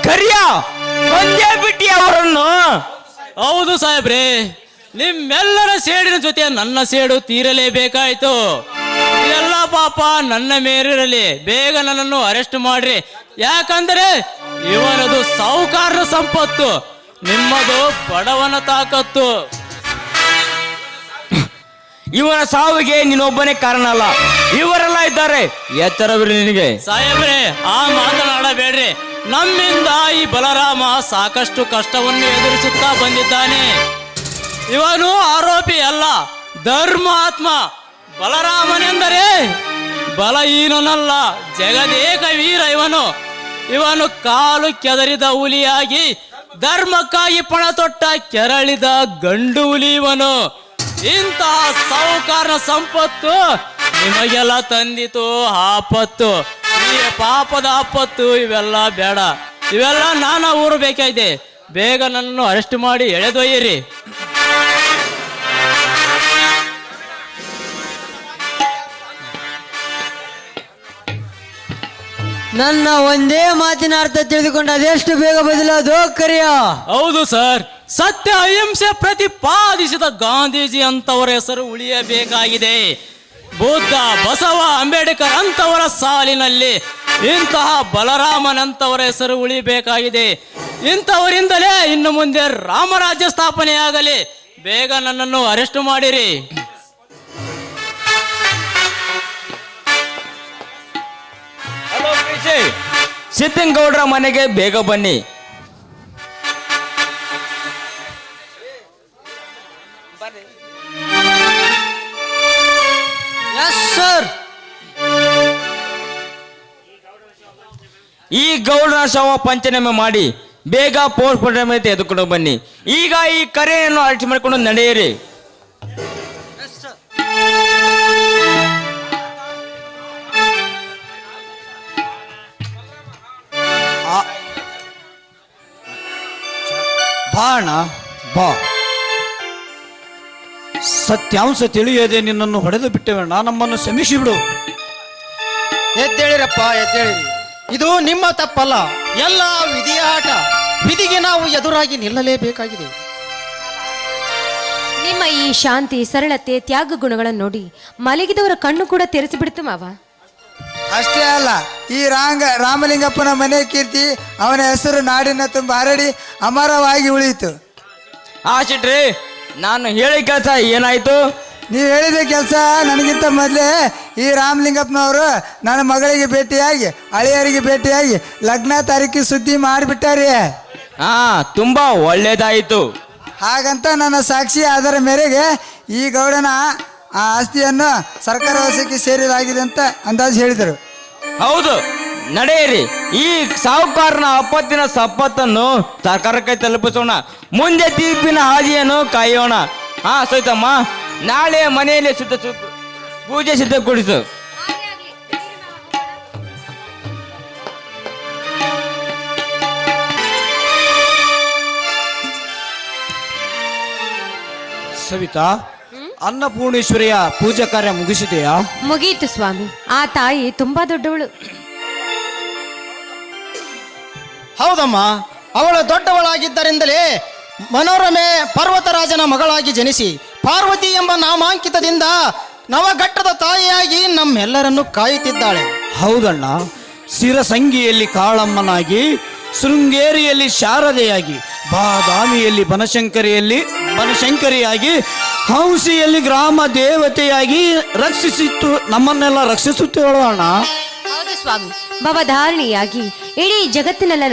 ಕರಿಯ, ಒಂದೇ ಬಿಟ್ಟಿ ಅವರನ್ನು. ಹೌದು ಸಾಹೇಬ್ರೇ, ನಿಮ್ಮೆಲ್ಲರ ಸೇಡಿನ ಜೊತೆ ನನ್ನ ಸೇಡು ತೀರಲೇಬೇಕಾಯ್ತು. ಎಲ್ಲ ಪಾಪ ನನ್ನ ಮೇಲಿರಲಿ. ಬೇಗ ನನ್ನನ್ನು ಅರೆಸ್ಟ್ ಮಾಡ್ರಿ. ಯಾಕಂದ್ರೆ ಇವನದು ಸಾಹುಕಾರನ ಸಂಪತ್ತು, ನಿಮ್ಮದು ಬಡವನ ತಾಕತ್ತು. ಇವನ ಸಾವಿಗೆ ನೀನೊಬ್ಬನೇ ಕಾರಣ ಅಲ್ಲ, ಇವರೆಲ್ಲ ಇದ್ದಾರೆ. ಎಚ್ಚರವಿರಲಿ ನಿನಗೆ. ಸಾಹೇಬ್ರೆ, ಆ ಮಾತನಾಡಬೇಡ್ರಿ. ನಮ್ಮಿಂದ ಈ ಬಲರಾಮ ಸಾಕಷ್ಟು ಕಷ್ಟವನ್ನು ಎದುರಿಸುತ್ತಾ ಬಂದಿದ್ದಾನೆ. ಇವನು ಆರೋಪಿ ಅಲ್ಲ, ಧರ್ಮಾತ್ಮ. ಬಲರಾಮನೆಂದರೆ ಬಲಹೀನನಲ್ಲ, ಜಗದೇಕ ವೀರ ಇವನು ಕಾಲು ಕೆದರಿದ ಹುಲಿಯಾಗಿ ಧರ್ಮಕ್ಕಾಗಿ ಪಣ ತೊಟ್ಟ ಕೆರಳಿದ ಗಂಡು ಹುಲಿ ಇವನು. ಇಂತಹ ಸಾಹುಕಾರನ ಸಂಪತ್ತು ನಿಮಗೆಲ್ಲ ತಂದಿತು ಆಪತ್ತು. ಈ ಪಾಪದ ಆಪತ್ತು ಇವೆಲ್ಲ ಬೇಡ, ಇವೆಲ್ಲ ನಾನು ಊರಬೇಕಾಗಿದೆ. ಬೇಗ ನನ್ನನ್ನು ಅರೆಸ್ಟ್ ಮಾಡಿ ಎಳೆದೊಯ್ಯಿರಿ. ನನ್ನ ಒಂದೇ ಮಾತಿನ ಅರ್ಥ ತಿಳಿದುಕೊಂಡು ಅದೆಷ್ಟು ಬೇಗ ಬದಲಾದೋ ಕರಿಯ. ಹೌದು ಸರ್, ಸತ್ಯ ಅಹಿಂಸೆ ಪ್ರತಿಪಾದಿಸಿದ ಗಾಂಧೀಜಿ ಅಂತವರ ಹೆಸರು ಉಳಿಯಬೇಕಾಗಿದೆ. ಬುದ್ಧ, ಬಸವ, ಅಂಬೇಡ್ಕರ್ ಅಂತವರ ಸಾಲಿನಲ್ಲಿ ಇಂತಹ ಬಲರಾಮನಂತವರ ಹೆಸರು ಉಳಿಬೇಕಾಗಿದೆ. ಇಂಥವರಿಂದಲೇ ಇನ್ನು ಮುಂದೆ ರಾಮರಾಜ್ಯ ಸ್ಥಾಪನೆಯಾಗಲಿ. ಬೇಗ ನನ್ನನ್ನು ಅರೆಸ್ಟ್ ಮಾಡಿರಿ. ಹಲೋ ಪ್ರೀತಿ, ಸಿದ್ದನಗೌಡರ ಮನೆಗೆ ಬೇಗ ಬನ್ನಿ. Yes sir. ಈ ಗೌಡನ ಶವ ಪಂಚನಾಮೆ ಮಾಡಿ ಬೇಗ ಪೋಸ್ಟ್ ಮಾರ್ಟಮ್ ತೆಗೆದುಕೊಂಡು ಬನ್ನಿ. ಈಗ ಈ ಕರೆಯನ್ನು ಅರ್ಥ ಮಾಡಿಕೊಂಡು ನಡೆಯಿರಿ. ಬಾಣ ಬಾ. ಸತ್ಯಾಂಶ ತಿಳಿಯದೆ ನಿನ್ನನ್ನು ಹೊಡೆದು ಬಿಟ್ಟೆವಣ್ಣ, ನಮ್ಮನ್ನು ಕ್ಷಮಿಸಿ ಬಿಡು. ಎದ್ದೇಳಿರಪ್ಪ, ಎದ್ದೇಳಿರಿ. ಇದು ನಿಮ್ಮ ತಪ್ಪಲ್ಲ, ಎಲ್ಲ ವಿಧಿಯ ಆಟ. ವಿಧಿಗೆ ನಾವು ಎದುರಾಗಿ ನಿಲ್ಲಲೇಬೇಕಾಗಿದೆ. ನಿಮ್ಮ ಈ ಶಾಂತಿ, ಸರಳತೆ, ತ್ಯಾಗ ಗುಣಗಳನ್ನು ನೋಡಿ ಮಲಗಿದವರ ಕಣ್ಣು ಕೂಡ ತೆರೆಸಿಬಿಡ್ತು ಮಾವ. ಅಷ್ಟೇ ಅಲ್ಲ, ಈ ರಾಮಲಿಂಗಪ್ಪನ ಮನೆ ಕೀರ್ತಿ, ಅವನ ಹೆಸರು ನಾಡಿನ ತುಂಬ ಹರಡಿ ಅಮರವಾಗಿ ಉಳಿಯಿತು. ಆಶಿಟ್ರಿ, ನಾನು ಹೇಳಿ ಕೆಲಸ ಏನಾಯ್ತು? ನೀವು ಹೇಳಿದ ಕೆಲಸ ನನಗಿಂತ ಮೊದಲೇ ಈ ರಾಮಲಿಂಗಪ್ಪನವರು ನನ್ನ ಮಗಳಿಗೆ ಭೇಟಿಯಾಗಿ, ಅಳಿಯರಿಗೆ ಭೇಟಿಯಾಗಿ ಲಗ್ನ ತಾರೀಕು ಸುದ್ದಿ ಮಾಡಿಬಿಟ್ಟಾರೆ. ಹಾ, ತುಂಬಾ ಒಳ್ಳೇದಾಯಿತು. ಹಾಗಂತ ನನ್ನ ಸಾಕ್ಷಿ ಆಧಾರ ಮೇರೆಗೆ ಈ ಗೌಡನ ಆ ಆಸ್ತಿಯನ್ನು ಸರ್ಕಾರ ವಶಕ್ಕೆ ಸೇರಿದಾಗಿದೆ ಅಂತ ಅಂದಾಜು ಹೇಳಿದರು. ಹೌದು, ನಡೆಯಿರಿ. ಈ ಸಾಹುಕಾರನ ಅಪ್ಪತ್ತಿನ ಸಂಪತ್ತನ್ನು ಸರ್ಕಾರಕ್ಕೆ ತಲುಪಿಸೋಣ. ಮುಂದೆ ತೀರ್ಪಿನ ಹಾದಿಯನ್ನು ಕಾಯೋಣ. ಹಾ ಸೈತಮ್ಮ, ನಾಳೆ ಮನೆಯಲ್ಲಿ ಪೂಜೆ ಸಿದ್ಧಗೊಳಿಸು. ಸವಿತಾ, ಅನ್ನಪೂರ್ಣೇಶ್ವರಿಯ ಪೂಜಾ ಕಾರ್ಯ ಮುಗಿಸಿದೆಯಾ? ಮುಗಿಯಿತು ಸ್ವಾಮಿ. ಆ ತಾಯಿ ತುಂಬಾ ದೊಡ್ಡವಳು. ಹೌದಮ್ಮ, ಅವಳು ದೊಡ್ಡವಳಾಗಿದ್ದರಿಂದಲೇ ಮನೋರಮೆ ಪರ್ವತರಾಜನ ಮಗಳಾಗಿ ಜನಿಸಿ ಪಾರ್ವತಿ ಎಂಬ ನಾಮಾಂಕಿತದಿಂದ ನವಘಟ್ಟದ ತಾಯಿಯಾಗಿ ನಮ್ಮೆಲ್ಲರನ್ನು ಕಾಯುತ್ತಿದ್ದಾಳೆ. ಹೌದಣ್ಣ, ಸಿರಸಂಗಿಯಲ್ಲಿ ಕಾಳಮ್ಮನಾಗಿ, ಶೃಂಗೇರಿಯಲ್ಲಿ ಶಾರದೆಯಾಗಿ, ಬಾದಾಮಿಯಲ್ಲಿ ಬನಶಂಕರಿಯಾಗಿ, ಹಂಸಿಯಲ್ಲಿ ಗ್ರಾಮ ದೇವತೆಯಾಗಿ ನಮ್ಮನ್ನೆಲ್ಲ ರಕ್ಷಿಸುತ್ತೇಳು ಅಣ್ಣ. ಹೌದು ಸ್ವಾಮಿ, ಭವಧಾರಣಿಯಾಗಿ ಇಡೀ ಜಗತ್ತಿನೆಲ್ಲ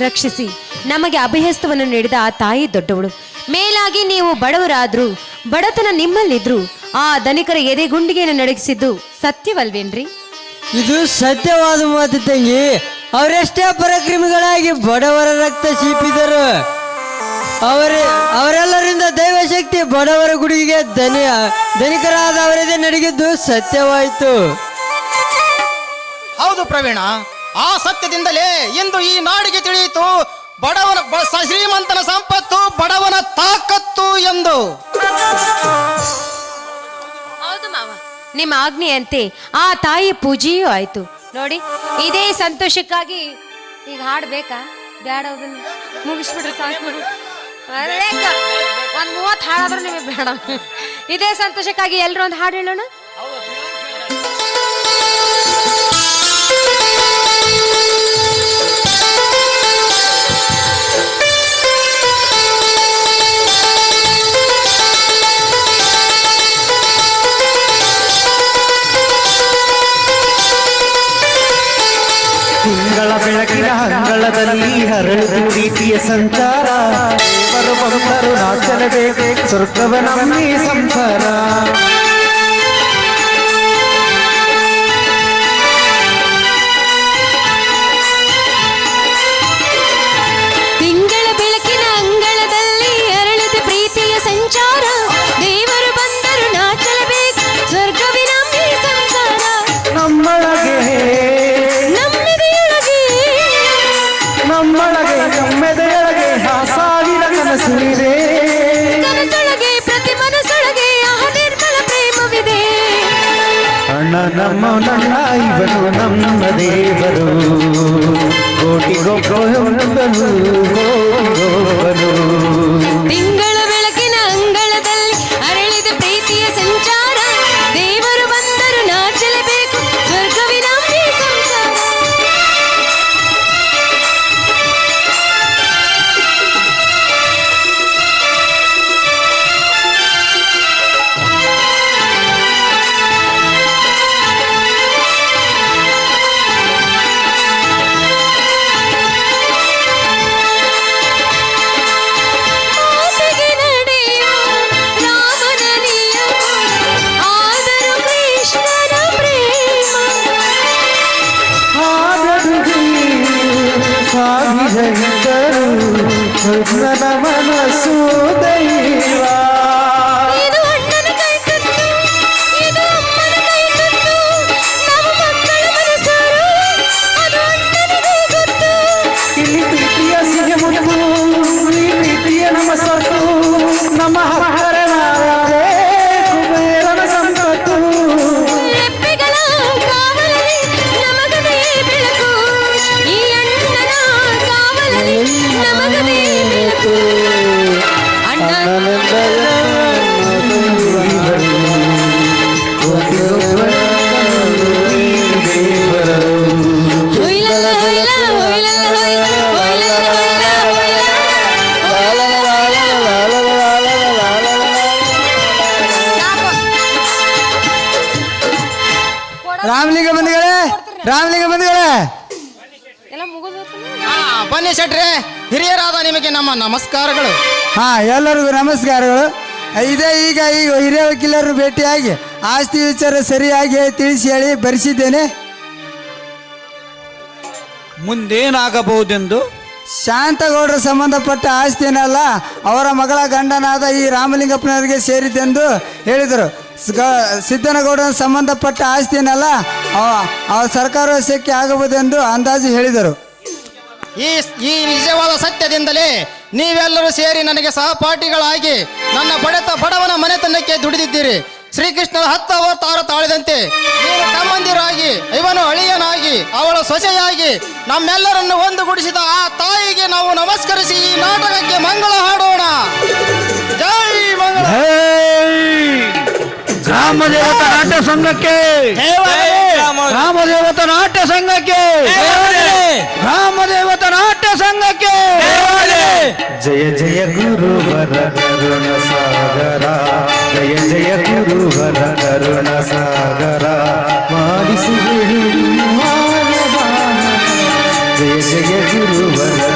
ರಕ್ಷಿಸಿ ನಮಗೆ ಅಭಯಸ್ತವನ್ನು ನೀಡಿದ ಆ ತಾಯಿ ದೊಡ್ಡವಳು. ಮೇಲಾಗಿ ನೀವು ಬಡವರಾದ್ರೂ, ಬಡತನ ನಿಮ್ಮಲ್ಲಿದ್ರು ಆ ಧನಿಕರ ಎದೆಗುಂಡಿಗೆಯನ್ನು ನಡಗಿಸಿದ್ದು ಸತ್ಯವಲ್ವೇನ್ರಿ? ಇದು ಸತ್ಯವಾದ ಮಾತು ತಂಗಿ. ಅವರೆಷ್ಟೇ ಪರಾಕ್ರಮಿಗಳಾಗಿ ಬಡವರ ರಕ್ತ ಚೀಪಿದರು, ಅವರೆಲ್ಲರಿಂದ ದೈವಶಕ್ತಿ ಬಡವರ ಗುಡಿಗೆ ಧನಿಕರಾದ ಅವರದೇ ನಡಗಿದ್ದು ಸತ್ಯವಾಯಿತು. ಹೌದು ಪ್ರವೀಣ, ಆ ಸತ್ಯದಿಂದಲೇ ಇಂದು ಈ ನಾಡಿಗೆ ತಿಳಿಯಿತು ಬಡವನ ಶ್ರೀಮಂತನ ಸಂಪತ್ತು ಬಡವನ ತಾಕತ್ತು ಎಂದು. ಹೌದು ಮಾವ, ನಿಮ್ಮ ಆಜ್ಞೆಯಂತೆ ಆ ತಾಯಿ ಪೂಜೆಯೂ ಆಯ್ತು. ನೋಡಿ, ಇದೇ ಸಂತೋಷಕ್ಕಾಗಿ ಈಗ ಹಾಡ್ಬೇಕಾ ಬೇಡ? ಅದನ್ನ ಮುಗಿಸ್ಬಿಟ್ರೆ ಸಾಕು. ಒಂದ್ 30 ಹಾಡಾದ್ರೂ ನಿಮಗೆ ಬೇಡ. ಇದೇ ಸಂತೋಷಕ್ಕಾಗಿ ಎಲ್ಲರೂ ಒಂದು ಹಾಡು ಹೇಳೋಣ. ತಿಂಗಳ ಬೆಳಕಿನ ಅಂಗಳದಲ್ಲಿ ಹರಳು ರೀತಿಯ ಸಂಚಾರ, ದೇವರು ಭಕ್ತರು ನಾಚಲಬೇಕು ಸ್ವರ್ಗವ ನಮ್ಮಿ ಸಂಸಾರ. ತಿಂಗಳ ಬೆಳಕಿನ ಅಂಗಳದಲ್ಲಿ ಅರಳಿದ ಪ್ರೀತಿಯ ಸಂಚಾರ, ದೇವರು ಬಂದರು ನಾಚಲಬೇಕು ಸ್ವರ್ಗವೇ ನಮ್ಮಿ ಸಂಸಾರ. ನಮ್ಮೊಳಗೆ ನಮ್ಮೆದೆಯೊಳಗೆ ಸಾವಿರ ಕನಸು ಇದೆ, ಕನಸೊಳಗೆ ಪ್ರತಿ ಮನಸ್ಸೊಳಗೆ ನಿರ್ಮಲ ಪ್ರೇಮ ನಮ್ಮ ನನ್ನ ಇವನು ನಮ್ಮ ದೇವರು ಕೋಟಿ ಗೊಬ್ಬನು ತಿಂಗಳ ಬೆಳಕಿನ ಅಂಗಳದಲ್ಲಿ ಅರಳಿದ ಪ್ರೀತಿಯ ಸಂಚಾರ ದೇವರು ಬಂದರು ನಾಚಲೇಬೇಕು ಸ್ವರ್ಗವಿನ ಸಂಸಾರ ನನ್ನ ಮನಸ್ಸು ದೈವ ಇದು ಅಣ್ಣನ ಕೈ ತುತ್ತು, ಇದು ಅಮ್ಮನ ಕೈ ತುತ್ತು, ನಮ್ಮ ಮಕ್ಕಳ ಮನಸ್ಸಾರು ಅದು ಅಣ್ಣನಿಗೆ ಗೊತ್ತು. ಇಲ್ಲಿ ಪ್ರೀತಿಯ ಸಿಹಿ ಮುಟ್ಟು ಈ ಪ್ರೀತಿಯ ನಮ್ಮ ಸತ್ತು ನಮ್ಮ ಹರನಾರೇ ಕುಬೇರನ ಸಂಪತ್ತು ರೆಪ್ಪೆಗಳ ಕಾವಲಲ್ಲಿ ನಮಗದೇ ಬೆಳಕು, ಈ ಅಣ್ಣನ ಕಾವಲಲ್ಲಿ ನಮಗದೇ ಬೆಳಕು. ಅಣ್ಣ ಹೊಯ್ಲಲ್ಲ ಹೊಯ್ಲ, ಹೊಯ್ಲಲ್ಲ ಹೊಯ್ಲ, ಹೊಯ್ಲಲ್ಲ ಹೊಯ್ಲ, ರಾಮಲಿಂಗ ಬಂಧುಗಳೇ, ರಾಮಲಿಂಗ ಬಂಧುಗಳೇ, ಎಲ್ಲ ಮುಗಿದು ಬನ್ನಿ ಶೆಟ್ರೆ, ಹಿರಿಯರಾದ ನಿಮಗೆ ನಮ್ಮ ನಮಸ್ಕಾರಗಳು. ಹಾ ಎಲ್ಲರಿಗೂ ನಮಸ್ಕಾರಗಳು. ಇದೇ ಈಗ ಹಿರಿಯ ವಕೀಲರು ಭೇಟಿಯಾಗಿ ಆಸ್ತಿ ವಿಚಾರ ಸರಿಯಾಗಿ ತಿಳಿಸಿ ಹೇಳಿ ಬರೆಸಿದ್ದೇನೆ. ಮುಂದೇನಾಗಬಹುದೆಂದು ಶಾಂತಗೌಡರ ಸಂಬಂಧಪಟ್ಟ ಆಸ್ತಿಯನ್ನಲ್ಲ ಅವರ ಮಗಳ ಗಂಡನಾದ ಈ ರಾಮಲಿಂಗಪ್ಪನವರಿಗೆ ಸೇರಿದ್ದೆಂದು ಹೇಳಿದರು. ಸಿದ್ದನಗೌಡನ ಸಂಬಂಧಪಟ್ಟ ಆಸ್ತಿಯನ್ನಲ್ಲ ಅವ ಸರ್ಕಾರ ವಶಕ್ಕೆ ಆಗಬಹುದೆಂದು ಅಂದಾಜು ಹೇಳಿದರು. ಈ ನಿಜವಾದ ಸತ್ಯದಿಂದಲೇ ನೀವೆಲ್ಲರೂ ಸೇರಿ ನನಗೆ ಸಹಪಾಠಿಗಳಾಗಿ ನನ್ನ ಬಡವನ ಮನೆತನಕ್ಕೆ ದುಡಿದಿದ್ದೀರಿ. ಶ್ರೀಕೃಷ್ಣನ 10 ಅವತಾರ ತಾಳಿದಂತೆ ನೀನು ತಮ್ಮಂದಿರಾಗಿ ಇವನು ಅಳಿಯನಾಗಿ ಅವಳ ಸೊಸೆಯಾಗಿ ನಮ್ಮೆಲ್ಲರನ್ನು ಒಂದುಗೂಡಿಸಿದ ಆ ತಾಯಿಗೆ ನಾವು ನಮಸ್ಕರಿಸಿ ಈ ನಾಟಕಕ್ಕೆ ಮಂಗಳ ಹಾಡೋಣ. ಜೈ ಮಂಗಳ. ಗ್ರಾಮದೇವತ ನಾಟ್ಯ ಸಂಘಕ್ಕೆ ಗ್ರಾಮದೇವತ ನಾಟ್ಯ ಸಂಘಕ್ಕೆ ಗ್ರಾಮದೇವತ ನಾಟ್ಯ ಸಂಘಕ್ಕೆ ಜಯ ಜಯ ಗುರುವರ ಕರುಣ ಸಾಗರ ಜಯ ಜಯ ಗುರುವರ ಕರುಣ ಸಾಗರ ಮಾಡಿಸಿ ಜಯ ಜಯ ಗುರುವರ